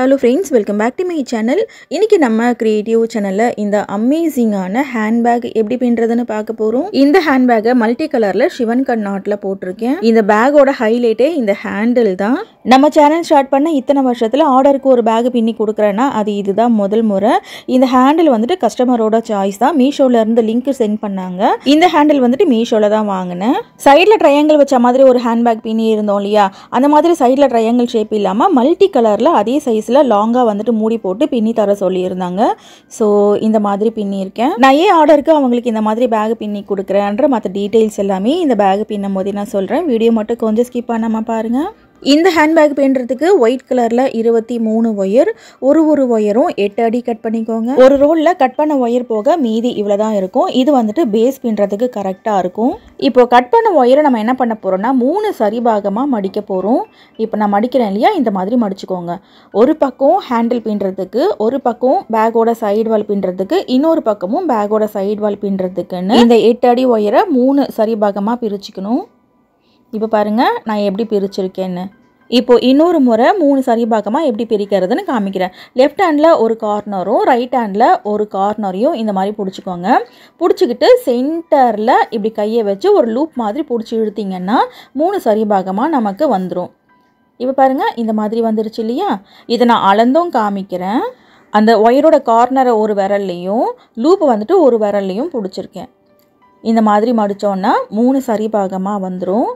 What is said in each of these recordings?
Hello friends, welcome back to my channel. இன்னைக்கு நம்ம creative channelல இந்த அமேசிங்கான ஹேண்ட்பேக் எப்படி பின்றதுன்னு பார்க்க போறோம். இந்த ஹேண்ட்பேக்கை மல்டி கலர்ல சிவன் கண்ணாட்ல போட்டிருக்கேன். இந்த பேக்கோட ஹைலைட்டே இந்த ஹேண்டில் தான். நம்ம சேனல் ஸ்டார்ட் பண்ண இத்தனை வருஷத்துல ஆர்டருக்கு ஒரு பேக் பின்னி கொடுக்கறேன்னா அது இதுதான் முதல் முறை. இந்த ஹேண்டில் வந்துட்டு கஸ்டமரோட சாய்ஸ் தான். மீஷோல இருந்து லிங்க் சென்ட் பண்ணாங்க. இந்த ஹேண்டில் வந்துட்டு மீஷோல தான் வாங்கினேன். சைடுல ட்ரையாங்கிள் வச்ச மாதிரி ஒரு ஹேண்ட்பேக் பின்னி இருந்தோம் இல்லையா, அந்த மாதிரி சைடுல ட்ரையாங்கிள் ஷேப் இல்லாம மல்டி கலர்ல அதே சைஸ்ல லாங்கா வந்துட்டு மூடி போட்டு பின்னி தர சொல்லியிருந்தாங்க. ஸோ இந்த மாதிரி பின்னியிருக்கேன். நான் ஏன் ஆர்டருக்கு அவங்களுக்கு இந்த மாதிரி பேக் பின்னி கொடுக்குறேன்ற மற்ற டீட்டெயில்ஸ் எல்லாமே இந்த பேக் பின்னும் போதே நான் சொல்கிறேன். வீடியோ மட்டும் கொஞ்சம் ஸ்கிப் பண்ணாமல் பாருங்கள். இந்த ஹேண்ட்பேக் பின்னுறதுக்கு ஒயிட் கலரில் 23 ஒயர், ஒரு ஒயரும் 8 அடி கட் பண்ணிக்கோங்க. ஒரு ரோலில் கட் பண்ண ஒயர் போக மீதி இவ்வளோ தான் இருக்கும். இது வந்துட்டு பேஸ் பின்னுறதுக்கு கரெக்டாக இருக்கும். இப்போ கட் பண்ண ஒயரை நம்ம என்ன பண்ண போகிறோம்னா 3 சரி பாகமாக மடிக்க போகிறோம். இப்போ நான் மடிக்கிறேன் இல்லையா, இந்த மாதிரி மடிச்சுக்கோங்க. ஒரு பக்கம் ஹேண்டில் பின்னுறதுக்கு, ஒரு பக்கம் பேக்கோட சைடு வால் பின்னுறதுக்கு, இன்னொரு பக்கமும் பேக்கோட சைடு வால் பின்னுறதுக்குன்னு இந்த 8 அடி ஒயரை 3 சரி பாகமாக பிரிச்சுக்கணும். இப்போ பாருங்கள் நான் எப்படி பிரிச்சிருக்கேன்னு. இப்போ இன்னொரு முறை 3 சரி பாகமாக எப்படி பிரிக்கிறதுன்னு காமிக்கிறேன். லெஃப்ட் ஹேண்டில் ஒரு கார்னரும் ரைட் ஹேண்டில் ஒரு கார்னரையும் இந்த மாதிரி பிடிச்சிக்கோங்க. பிடிச்சிக்கிட்டு சென்டரில் இப்படி கையை வச்சு ஒரு லூப் மாதிரி பிடிச்சி இழுத்திங்கன்னா 3 சரி பாகமாக நமக்கு வந்துடும். இப்போ பாருங்கள் இந்த மாதிரி வந்துருச்சு இல்லையா. இதை நான் அளந்தும் காமிக்கிறேன். அந்த ஒயரோட கார்னரை ஒரு விரல்லையும் லூப்பு வந்துட்டு ஒரு விரல்லையும் பிடிச்சிருக்கேன். இந்த மாதிரி மடித்தோன்னா 3 சரி பாகமாக வந்துடும்.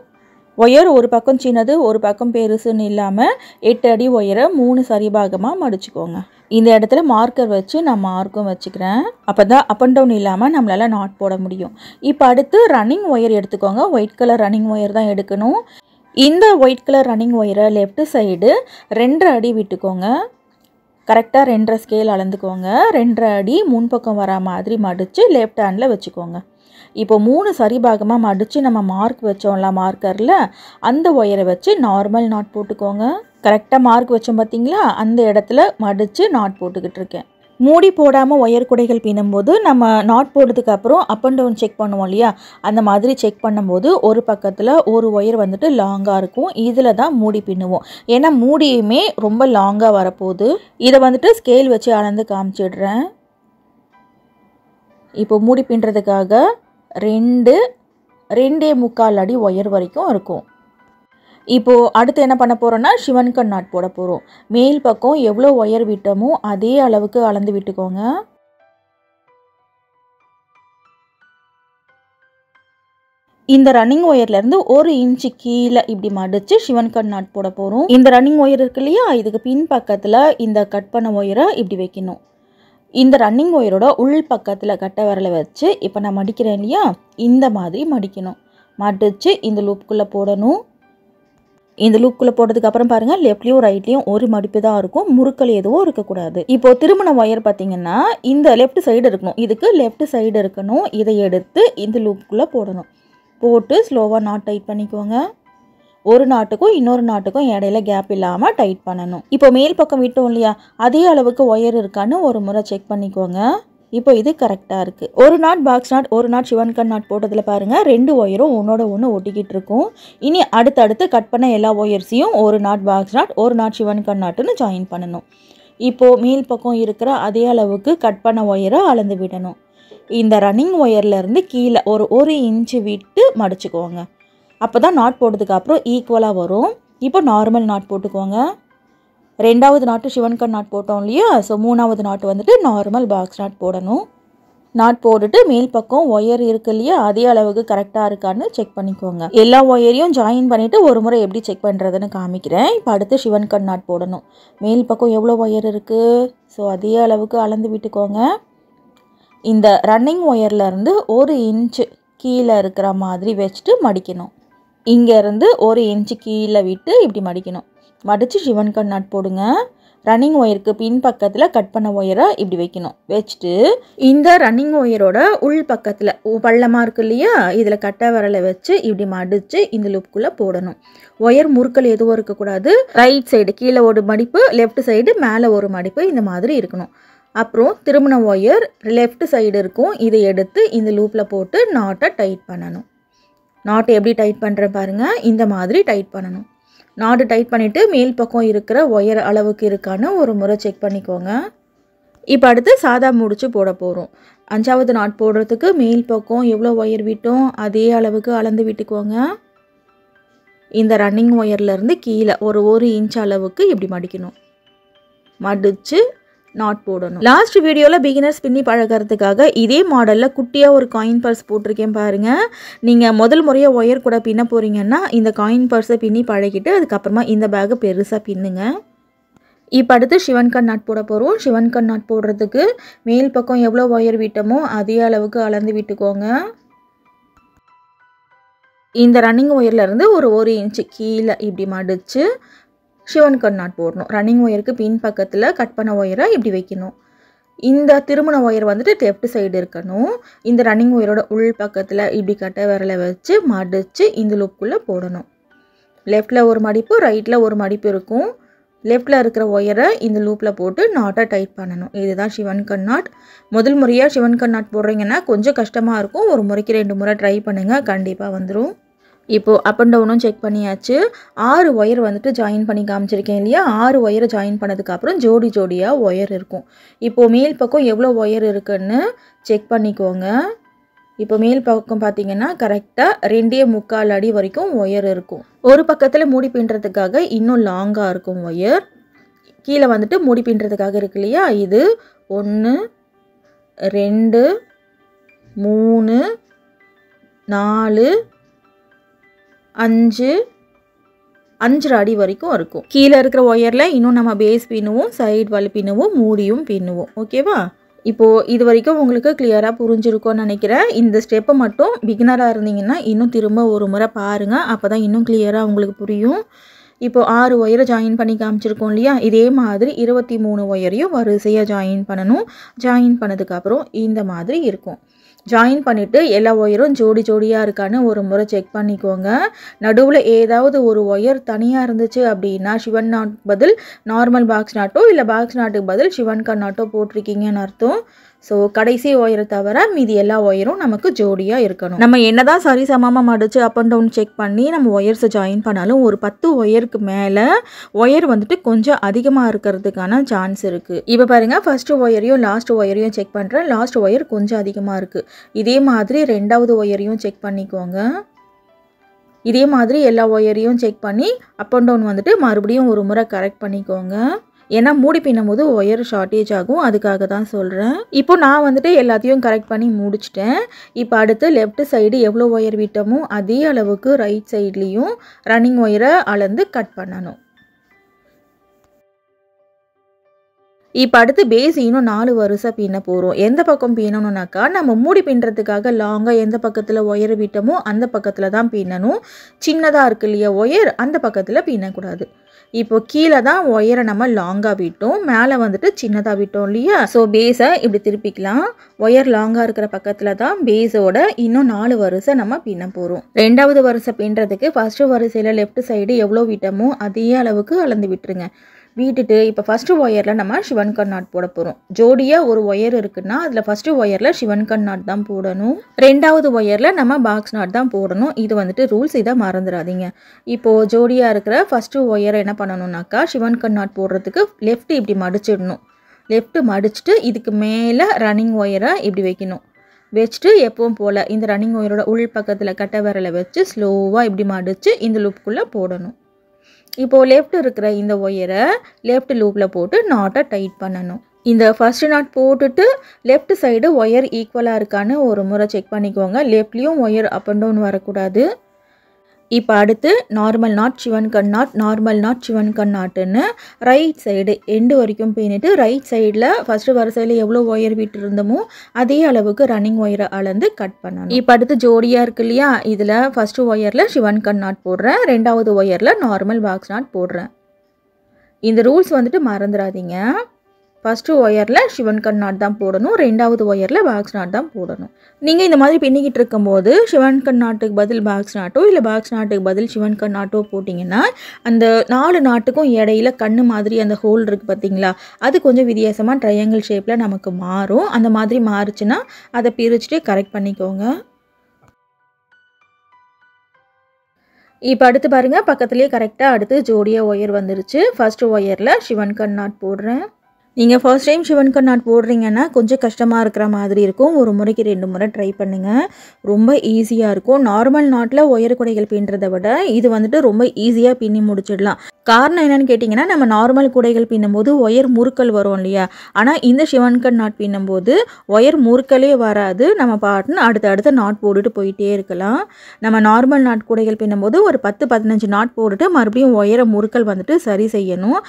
ஒயர் ஒரு பக்கம் சின்னது ஒரு பக்கம் பெருசுன்னு இல்லாமல் 8 அடி ஒயரை 3 சரி பாகமாக மடிச்சுக்கோங்க. இந்த இடத்துல மார்க்கர் வச்சு நான் மார்க்கும் வச்சுக்கிறேன். அப்போ தான் அப் அண்ட் டவுன் இல்லாமல் நம்மளால் நாட் போட முடியும். இப்போ அடுத்து ரன்னிங் ஒயர் எடுத்துக்கோங்க. ஒயிட் கலர் ரன்னிங் ஒயர் தான் எடுக்கணும். இந்த ஒயிட் கலர் ரன்னிங் ஒயரை லெஃப்ட் சைடு 2.5 அடி விட்டுக்கோங்க. கரெக்டாக 2.5 ஸ்கேல் அளந்துக்கோங்க. 2.5 அடி முன்பக்கம் வர மாதிரி மடித்து லெஃப்ட் ஹேண்டில் வச்சுக்கோங்க. இப்போ 3 சரி பாகமாக மடித்து நம்ம மார்க் வச்சோம்ல மார்க்கரில், அந்த ஒயரை வச்சு நார்மல் நாட் போட்டுக்கோங்க. கரெக்டாக மார்க் வச்சோம் பார்த்தீங்களா, அந்த இடத்துல மடித்து நாட் போட்டுக்கிட்டு இருக்கேன். மூடி போடாமல் ஒயர் குடைகள் பின்னும்போது நம்ம நாட் போடுறதுக்கு அப்புறம் அப் அண்ட் டவுன் செக் பண்ணுவோம் இல்லையா, அந்த மாதிரி செக் பண்ணும்போது ஒரு பக்கத்தில் ஒரு ஒயர் வந்துட்டு லாங்காக இருக்கும். இதில் தான் மூடி பின்னுவோம். ஏன்னா மூடியுமே ரொம்ப லாங்காக வரப்போகுது. இதை வந்துட்டு ஸ்கேல் வச்சு அளந்து காமிச்சிடுறேன். இப்போ மூடி பின்னுறதுக்காக 2.25 அடி ஒயர் வரைக்கும் இருக்கும். இப்போது அடுத்து என்ன பண்ண போகிறோன்னா சிவன் கண் நாட் போட போகிறோம். மேல் பக்கம் எவ்வளோ ஒயர் விட்டோமோ அதே அளவுக்கு அளந்து விட்டுக்கோங்க. இந்த ரன்னிங் ஒயர்லேருந்து 1 இன்ச்சு கீழே இப்படி மடித்து சிவன் கண் நாட் போட போகிறோம். இந்த ரன்னிங் ஒயர் இருக்கு இல்லையா, இதுக்கு பின் பக்கத்தில் இந்த கட் பண்ண ஒயரை இப்படி வைக்கணும். இந்த ரன்னிங் ஒயரோட உள் பக்கத்தில் கட்டை விரலை வச்சு இப்போ நான் மடிக்கிறேன் இல்லையா, இந்த மாதிரி மடிக்கணும். மடித்து இந்த லூப்புக்குள்ளே போடணும். இந்த லூப்புக்குள்ளே போட்டதுக்கு அப்புறம் பாருங்கள், லெஃப்ட்லேயும் ரைட்லேயும் ஒரு மடிப்பு தான் இருக்கும். முறுக்கள் எதுவும் இருக்கக்கூடாது. இப்போ திருமண ஒயர் பார்த்தீங்கன்னா இந்த லெஃப்ட் சைடு இருக்கணும். இதுக்கு லெஃப்ட் சைடு இருக்கணும். இதை எடுத்து இந்த லூப்புக்குள்ளே போடணும். போட்டு ஸ்லோவாக நாட் டைட் பண்ணிக்கோங்க. ஒரு நாட்டுக்கும் இன்னொரு நாட்டுக்கும் இடையில கேப் இல்லாமல் டைட் பண்ணணும். இப்போ மேல் பக்கம் விட்டோம் இல்லையா, அதே அளவுக்கு ஒயர் இருக்கான்னு ஒரு முறை செக் பண்ணிக்கோங்க. இப்போ இது கரெக்டாக இருக்குது. ஒரு நாட் பாக்ஸ் நாட், ஒரு நாட் சிவன் கண் நாட் போட்டதில் பாருங்கள் 2 ஒயரும் ஒன்றோட ஒன்று ஒட்டிக்கிட்டு இருக்கும். இனி அடுத்தடுத்து கட் பண்ண எல்லா ஒயர்ஸையும் ஒரு நாட் பாக்ஸ் நாட், ஒரு நாட் சிவன் கண் நாட்டுன்னு ஜாயின் பண்ணணும். இப்போது மேல் பக்கம் இருக்கிற அதே அளவுக்கு கட் பண்ண ஒயரை அளந்து விடணும். இந்த ரன்னிங் ஒயர்லேருந்து கீழே ஒரு 1 இன்ச்சு விட்டு மடிச்சுக்கோங்க. அப்போ தான் நாட் போட்டதுக்கு அப்புறம் ஈக்குவலாக வரும். இப்போ நார்மல் நாட் போட்டுக்கோங்க. 2வது நாட்டு சிவன் கண் நாட் போட்டோம் இல்லையா, ஸோ 3வது நாட்டு வந்துட்டு நார்மல் பாக்ஸ் நாட் போடணும். நாட் போட்டுட்டு மேல் பக்கம் ஒயர் இருக்கு இல்லையா, அதே அளவுக்கு கரெக்டாக இருக்கான்னு செக் பண்ணிக்கோங்க. எல்லா ஒயரையும் ஜாயின் பண்ணிவிட்டு ஒரு முறை எப்படி செக் பண்ணுறதுன்னு காமிக்கிறேன். இப்போ அடுத்து சிவன் கண் நாட் போடணும். மேல் பக்கம் எவ்வளோ ஒயர் இருக்குது, ஸோ அதே அளவுக்கு அளந்து விட்டுக்கோங்க. இந்த ரன்னிங் ஒயர்லேருந்து 1 இன்ச்சு கீழே இருக்கிற மாதிரி வச்சுட்டு மடிக்கணும். இங்கேருந்து 1 இன்ச்சு கீழே விட்டு இப்படி மடிக்கணும். மடித்து சிவன் கண் நாட் போடுங்க. ரன்னிங் ஒயருக்கு பின் பக்கத்தில் கட் பண்ண ஒயரை இப்படி வைக்கணும். வச்சுட்டு இந்த ரன்னிங் ஒயரோட உள் பக்கத்தில் பள்ளமாக இருக்கு இல்லையா, இதில் கட்டை விரலை வச்சு இப்படி மடித்து இந்த லூப்புக்குள்ளே போடணும். ஒயர் முறுக்கள் எதுவும் இருக்கக்கூடாது. ரைட் சைடு கீழே ஒரு மடிப்பு, லெஃப்ட் சைடு மேலே ஒரு மடிப்பு, இந்த மாதிரி இருக்கணும். அப்புறம் திருமண ஒயர் லெஃப்ட் சைடு இருக்கும். இதை எடுத்து இந்த லூப்பில் போட்டு நாட்டை டைட் பண்ணணும். நாட்டை எப்படி டைட் பண்ணுறேன் பாருங்கள், இந்த மாதிரி டைட் பண்ணணும். நாட் டைட் பண்ணிவிட்டு மேல் பக்கம் இருக்கிற ஒயர் அளவுக்கு இருக்கான்னு ஒரு முறை செக் பண்ணிக்கோங்க. இப்போ அடுத்து சாதா முடிச்சு போட போகிறோம். 5வது நாட் போடுறதுக்கு மேல் பக்கம் எவ்வளோ ஒயர் விட்டோம் அதே அளவுக்கு அளந்து விட்டுக்கோங்க. இந்த ரன்னிங் ஒயர்லேருந்து கீழே ஒரு இன்ச் அளவுக்கு இப்படி மடிக்கணும். மடித்து நாட் போடணும். லாஸ்ட் வீடியோவில் பிகினர்ஸ் பின்னி பழகிறதுக்காக இதே மாடலில் குட்டியாக ஒரு காயின் பர்ஸ் போட்டிருக்கேன் பாருங்கள். நீங்கள் முதல் முறையாக ஒயர் கூட பின்ன போகிறீங்கன்னா இந்த காயின் பர்ஸை பின்னி பழகிட்டு அதுக்கப்புறமா இந்த பேக்கை பெருசாக பின்னுங்க. இப்போ அடுத்து ஷிவன் கட் நாட் போட போகிறோம். ஷிவன் கட் நாட் போடுறதுக்கு மேல் பக்கம் எவ்வளோ ஒயர் விட்டோமோ அதே அளவுக்கு அளந்து விட்டுக்கோங்க. இந்த ரன்னிங் ஒயர்லேருந்து ஒரு இன்ச்சு கீழே இப்படி மடித்து ஷிவன் கட் நாட் போடணும். ரன்னிங் ஒயருக்கு பின் பக்கத்தில் கட் பண்ண ஒயரை இப்படி வைக்கணும். இந்த திருமண ஒயர் வந்துட்டு லெஃப்ட் சைடு இருக்கணும். இந்த ரன்னிங் ஒயரோட உள் பக்கத்தில் இப்படி கட்டை விரலை வச்சு மடித்து இந்த லூப்புக்குள்ளே போடணும். லெஃப்டில் ஒரு மடிப்பு, ரைட்டில் ஒரு மடிப்பு இருக்கும். லெஃப்டில் இருக்கிற ஒயரை இந்த லூப்பில் போட்டு நாட்டை டைட் பண்ணணும். இதுதான் ஷிவன் கட் நாட். முதல் முறையாக ஷிவன் கட் நாட் போடுறீங்கன்னா கொஞ்சம் கஷ்டமாக இருக்கும். ஒரு முறைக்கு 2 முறை ட்ரை பண்ணுங்கள், கண்டிப்பாக வந்துடும். இப்போது அப் அண்ட் டவுனும் செக் பண்ணியாச்சு. 6 ஒயர் வந்துட்டு ஜாயின் பண்ணி காமிச்சிருக்கேன் இல்லையா. 6 ஒயரை ஜாயின் பண்ணதுக்கப்புறம் ஜோடி ஜோடியாக ஒயர் இருக்கும். இப்போது மேல் பக்கம் எவ்வளோ ஒயர் இருக்குன்னு செக் பண்ணிக்கோங்க. இப்போ மேல் பக்கம் பார்த்தீங்கன்னா கரெக்டாக 2.25 அடி வரைக்கும் ஒயர் இருக்கும். ஒரு பக்கத்தில் மூடி பின்னுறதுக்காக இன்னும் லாங்காக இருக்கும் ஒயர். கீழே வந்துட்டு மூடி பின்னுறதுக்காக இருக்கு இல்லையா. இது 1 2 3 4 5 5 அடி வரைக்கும் இருக்கும். கீழே இருக்கிற ஒயரில் இன்னும் நம்ம பேஸ் பின்னுவோம், சைடு வலி பின்னுவோம், மூடியும் பின்னுவோம். ஓகேவா? இப்போது இது வரைக்கும் உங்களுக்கு கிளியராக புரிஞ்சிருக்கும்னு நினைக்கிறேன். இந்த ஸ்டெப்பை மட்டும் பிகினராக இருந்தீங்கன்னா இன்னும் திரும்ப ஒரு முறை பாருங்கள். அப்போ தான் இன்னும் கிளியராக உங்களுக்கு புரியும். இப்போது 6 ஒயரை ஜாயின் பண்ணி காமிச்சிருக்கோம் இல்லையா. இதே மாதிரி 23 ஒயரையும் வரிசையாக ஜாயின் பண்ணணும். ஜாயின் பண்ணதுக்கப்புறம் இந்த மாதிரி இருக்கும். ஜாயின் பண்ணிவிட்டு எல்லா ஒயரும் ஜோடி ஜோடியாக இருக்கான்னு ஒரு முறை செக் பண்ணிக்கோங்க. நடுவில் ஏதாவது ஒரு ஒயர் தனியாக இருந்துச்சு அப்படின்னா ஷிவன் நாட் பதில் நார்மல் பாக்ஸ் நாட்டோ இல்லை பாக்ஸ் நாட்டுக்கு பதில் ஷிவன் கட் நாட்டோ போட்டிருக்கீங்கன்னு அர்த்தம். ஸோ கடைசி ஒயரை தவிர மீதி எல்லா ஒயரும் நமக்கு ஜோடியாக இருக்கணும். நம்ம என்னதான் சரி சமமாக மடித்து அப் அண்ட் டவுன் செக் பண்ணி நம்ம ஒயர்ஸை ஜாயின் பண்ணாலும் ஒரு 10 ஒயருக்கு மேலே ஒயர் வந்துட்டு கொஞ்சம் அதிகமாக இருக்கிறதுக்கான சான்ஸ் இருக்குது. இப்போ பாருங்கள், ஃபஸ்ட்டு ஒயரையும் லாஸ்ட் ஒயரையும் செக் பண்ணுறேன். லாஸ்ட் ஒயர் கொஞ்சம் அதிகமாக இருக்குது. இதே மாதிரி 2வது ஒயரையும் செக் பண்ணிக்கோங்க. இதே மாதிரி எல்லா ஒயரையும் செக் பண்ணி அப் அண்ட் டவுன் வந்துட்டு மறுபடியும் ஒரு முறை கரெக்ட் பண்ணிக்கோங்க. ஏன்னா மூடி பின்னும் போது ஒயர் ஷார்ட்டேஜ் ஆகும், அதுக்காக தான் சொல்கிறேன். இப்போ நான் வந்துட்டு எல்லாத்தையும் கரெக்ட் பண்ணி முடிச்சிட்டேன். இப்போ அடுத்து லெஃப்ட் சைடு எவ்வளோ ஒயர் விட்டோமோ அதே அளவுக்கு ரைட் சைட்லேயும் ரன்னிங் ஒயரை அளந்து கட் பண்ணணும். இப்போ அடுத்து பேஸ் இன்னும் 4 வரிசை பின்ன போகிறோம். எந்த பக்கம் பின்னணும்னாக்கா நம்ம மூடி பின்னுறதுக்காக லாங்காக எந்த பக்கத்தில் ஒயர் விட்டோமோ அந்த பக்கத்தில் தான் பின்னணும். சின்னதாக இருக்கு இல்லையா ஒயர், அந்த பக்கத்தில் பின்னக்கூடாது. இப்போ கீழே தான் ஒயரை நம்ம லாங்காக விட்டோம், மேலே வந்துட்டு சின்னதாக விட்டோம் இல்லையா. ஸோ பேஸை இப்படி திருப்பிக்கலாம். ஒயர் லாங்காக இருக்கிற பக்கத்தில் தான் பேஸோட இன்னும் 4 வரிசை நம்ம பின்ன போகிறோம். 2வது வரிசை பின்னுறதுக்கு ஃபஸ்ட்டு வரிசையில் லெஃப்ட் சைடு எவ்வளோ விட்டோமோ அதே அளவுக்கு அளந்து விட்டுருங்க. விட்டுட்டு இப்போ ஃபஸ்ட்டு ஒயரில் நம்ம ஷிவன் கட் நாட் போட போகிறோம். ஜோடியாக ஒரு ஒயர் இருக்குன்னா அதில் ஃபஸ்ட்டு ஒயரில் ஷிவன் கட் நாட் தான் போடணும். 2வது ஒயரில் நம்ம பாக்ஸ் நாட் தான் போடணும். இது வந்துட்டு ரூல்ஸ், இதை மறந்துடாதீங்க. இப்போது ஜோடியாக இருக்கிற ஃபஸ்ட்டு ஒயரை என்ன பண்ணணும்னாக்கா ஷிவன் கட் நாட் போடுறதுக்கு லெஃப்ட் இப்படி மடிச்சிடணும். லெஃப்ட் மடிச்சுட்டு இதுக்கு மேலே ரன்னிங் ஒயரை இப்படி வைக்கணும். வச்சுட்டு எப்பவும் போல் இந்த ரன்னிங் ஒயரோட உள் பக்கத்தில் கட்டை விரலை வச்சு ஸ்லோவாக இப்படி மடித்து இந்த லூப்புக்குள்ளே போடணும். இப்போது லெஃப்ட் இருக்கிற இந்த ஒயரை லெஃப்ட் லூப்பில் போட்டு நாட்டை டைட் பண்ணணும். இந்த ஃபஸ்ட்டு நாட் போட்டுட்டு லெஃப்ட் சைடு ஒயர் ஈக்குவலாக இருக்கான்னு ஒரு முறை செக் பண்ணிக்கோங்க. லெஃப்ட்லேயும் ஒயர் அப் அண்ட் டவுன் வரக்கூடாது. இப்போ அடுத்து நார்மல் நாட் ஷிவன் கட் நாட், நார்மல் நாட் ஷிவன் கட் நாட்டுன்னு ரைட் சைடு எண்டு வரைக்கும் பின்னிட்டு ரைட் சைடில் ஃபஸ்ட்டு வரிசையில் எவ்வளோ ஒயர் விட்டு இருந்தோமோ அதே அளவுக்கு ரன்னிங் ஒயரை அளந்து கட் பண்ணணும். இப்போ அடுத்து ஜோடியாக இருக்கு இல்லையா, இதில் ஃபஸ்ட்டு ஒயரில் ஷிவன் கட் நாட் போடுறேன், 2வது ஒயரில் நார்மல் பாக்ஸ் நாட் போடுறேன். இந்த ரூல்ஸ் வந்துட்டு மறந்துடாதீங்க. ஃபஸ்ட்டு ஒயரில் ஷிவன் கட் நாட் தான் போடணும், 2வது ஒயரில் பாக்ஸ் நாட் தான் போடணும். நீங்கள் இந்த மாதிரி பின்னிக்கிட்டு இருக்கும்போது ஷிவன் கட் நாட்டுக்கு பதில் பாக்ஸ் நாட்டோ இல்லை பாக்ஸ் நாட்டுக்கு பதில் ஷிவன் கட் நாட்டோ போட்டிங்கன்னா அந்த 4 நாட்டுக்கும் இடையில கண்ணு மாதிரி அந்த ஹோல் இருக்குது பார்த்தீங்களா, அது கொஞ்சம் வித்தியாசமாக ட்ரையாங்கிள் ஷேப்பில் நமக்கு மாறும். அந்த மாதிரி மாறுச்சுன்னா அதை பிரிச்சுட்டு கரெக்ட் பண்ணிக்கோங்க. இப்போ அடுத்து பாருங்கள், பக்கத்துலேயே கரெக்டாக அடுத்து ஜோடியாக ஒயர் வந்துருச்சு. ஃபஸ்ட்டு ஒயரில் சிவன் கண் நாட் போடுறேன். நீங்கள் ஃபர்ஸ்ட் டைம் சிவன் கண் நாட் போடுறீங்கன்னா கொஞ்சம் கஷ்டமாக இருக்கிற மாதிரி இருக்கும். ஒரு முறைக்கு 2 முறை ட்ரை பண்ணுங்கள். ரொம்ப ஈஸியாக இருக்கும். நார்மல் நாட்டில் ஒயர் குடைகள் பின்னுறதை விட இது வந்துட்டு ரொம்ப ஈஸியாக பின்னி முடிச்சிடலாம். காரணம் என்னென்னு கேட்டிங்கன்னா, நம்ம நார்மல் குடைகள் பின்னும்போது ஒயர் முறுக்கல் வரும் இல்லையா? ஆனால் இந்த சிவன் கண் நாட் பின்னும்போது ஒயர் முறுக்கலே வராது. நம்ம பாட்டுன்னு அடுத்த நாட் போட்டுட்டு போயிட்டே இருக்கலாம். நம்ம நார்மல் நாட் குடைகள் பின்னும்போது ஒரு 10-15 நாட் போட்டுட்டு மறுபடியும் ஒயரை முறுக்கல் வந்துட்டு சரி செய்யணும்.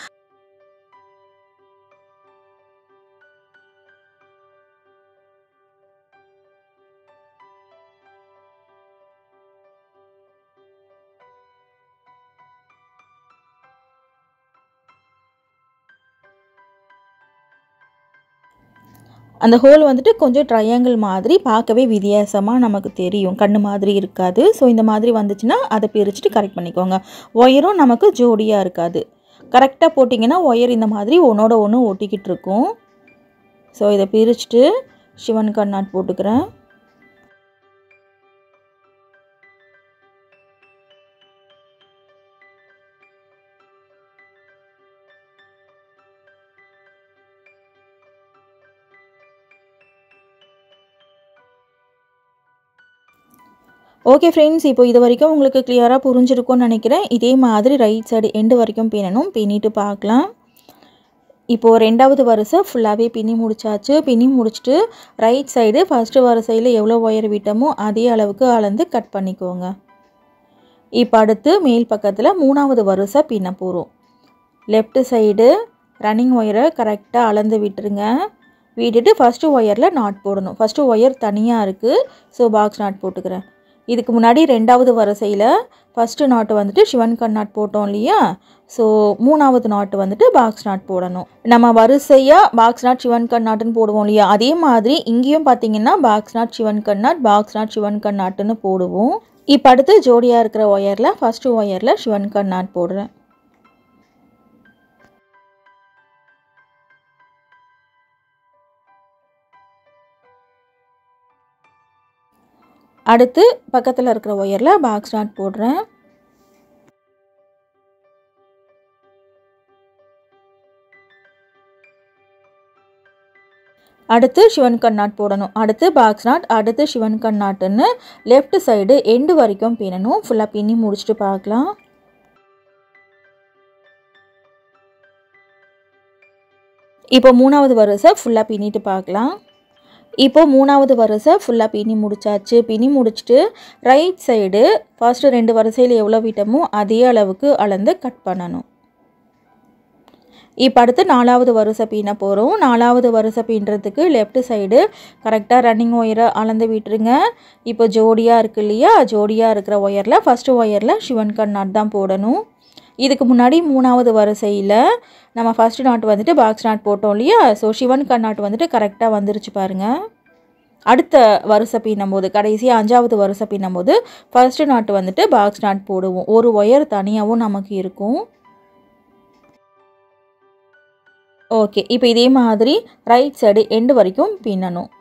அந்த ஹோல் வந்துட்டு கொஞ்சம் ட்ரையாங்கிள் மாதிரி பார்க்கவே வித்தியாசமாக நமக்கு தெரியும். கண்ணு மாதிரி இருக்காது. ஸோ இந்த மாதிரி வந்துச்சுன்னா அதை பிரிச்சுட்டு கரெக்ட் பண்ணிக்கோங்க. ஒயரும் நமக்கு ஜோடியாக இருக்காது. கரெக்டாக போட்டிங்கன்னா ஒயர் இந்த மாதிரி ஒன்றோட ஒன்று ஒட்டிக்கிட்டு இருக்கும். ஸோ இதை பிரிச்சுட்டு சிவன் கண் நாட் போட்டுக்கிறேன். ஓகே ஃப்ரெண்ட்ஸ், இப்போ இது வரைக்கும் உங்களுக்கு கிளியராக புரிஞ்சிருக்கும்னு நினைக்கிறேன். இதே மாதிரி ரைட் சைடு எண்டு வரைக்கும் பின்னணும். பின்னிட்டு பார்க்கலாம். இப்போது 2வது வரிசை ஃபுல்லாகவே பின்னி முடிச்சாச்சு. பின்னி முடிச்சுட்டு ரைட் சைடு ஃபஸ்ட்டு வரிசையில் எவ்வளோ ஒயர் விட்டமோ அதே அளவுக்கு அளந்து கட் பண்ணிக்கோங்க. இப்போ அடுத்து மேல் பக்கத்தில் 3வது வரிசை பின்ன போகிறோம். லெஃப்ட் சைடு ரன்னிங் ஒயரை கரெக்டாக அளந்து விட்டுருங்க. விட்டுட்டு ஃபஸ்ட்டு ஒயரில் நாட் போடணும். ஃபஸ்ட்டு ஒயர் தனியாக இருக்குது. ஸோ பாக்ஸ் நாட் போட்டுக்கிறேன். இதுக்கு முன்னாடி 2வது வரிசையில் ஃபஸ்ட்டு நாட்டு வந்துட்டு சிவன் கண் நாட் போட்டோம் இல்லையா? ஸோ 3வது நாட்டு வந்துட்டு பாக்ஸ் நாட் போடணும். நம்ம வரிசையாக பாக்ஸ் நாட் சிவன் கண் நாட்டுன்னு போடுவோம் இல்லையா? அதே மாதிரி இங்கேயும் பார்த்தீங்கன்னா பாக்ஸ் நாட் சிவன் கண் நாட், பாக்ஸ் நாட் சிவன் கண் நாட்டுன்னு போடுவோம். இப்போ அடுத்து ஜோடியாக இருக்கிற ஒயரில் ஃபஸ்ட்டு ஒயரில் சிவன் கண் நாட் போடுறேன். அடுத்து பக்கத்தில் இருக்கிற ஒயரில் பாக்ஸ் நாட் போடுறேன். அடுத்து சிவன் கண் நாட் போடணும். அடுத்து பாக்ஸ் நாட், அடுத்து சிவன் கண் நாட்டுன்னு லெஃப்ட் சைடு எண்டு வரைக்கும் பின்னணும். ஃபுல்லாக பின்னி முடிச்சுட்டு பார்க்கலாம். இப்போ 3வது வரிசை ஃபுல்லாக பின்னிட்டு பார்க்கலாம். இப்போ 3வது வரிசை ஃபுல்லாக பின்னி முடிச்சாச்சு. பின்னி முடிச்சுட்டு ரைட் சைடு ஃபர்ஸ்ட்டு 2 வரிசையில் எவ்வளோ விட்டமோ அதே அளவுக்கு அளந்து கட் பண்ணணும். இப்போ அடுத்து 4வது வரிசை பின்ன போகிறோம். 4வது வரிசை பின்னுறதுக்கு லெஃப்ட் சைடு கரெக்டாக ரன்னிங் ஒயரை அளந்து விட்டுருங்க. இப்போ ஜோடியாக இருக்குது இல்லையா? ஜோடியாக இருக்கிற ஒயரில் ஃபஸ்ட்டு ஒயரில் சிவன் கண் நாட் தான் போடணும். இதுக்கு முன்னாடி 3வது வரிசையில் நம்ம ஃபஸ்ட்டு நாட் வந்துட்டு பாக்ஸ் நாட் போட்டோம் இல்லையா? ஸோ சிவன் கண் நாட் வந்துட்டு கரெக்டாக வந்துருச்சு பாருங்கள். அடுத்த வரிசை பின்னும்போது கடைசியாக 5வது வரிசை பின்னும்போது ஃபஸ்ட்டு நாட் வந்துட்டு பாக்ஸ் நாட் போடுவோம். ஒரு ஒயர் தனியாகவும் நமக்கு இருக்கும். ஓகே, இப்போ இதே மாதிரி ரைட் சைடு எண்டு வரைக்கும் பின்னணும்.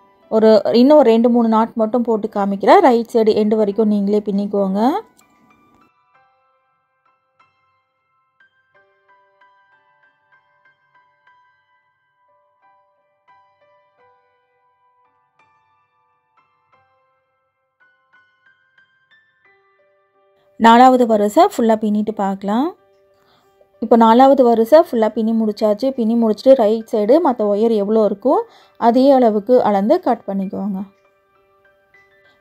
இன்னும் 2-3 நாட் மட்டும் போட்டு காமிக்கிறேன். ரைட் சைடு எண்டு வரைக்கும் நீங்களே பின்னிக்கோங்க. நாலாவது வரிசை ஃபுல்லாக பின்னிட்டு பார்க்கலாம். இப்போ 4வது வரிசை ஃபுல்லாக பின்னி முடிச்சாச்சு. பின்னி முடிச்சுட்டு ரைட் சைடு மற்ற ஒயர் எவ்வளோ இருக்கோ அதே அளவுக்கு அளந்து கட் பண்ணிக்கோங்க.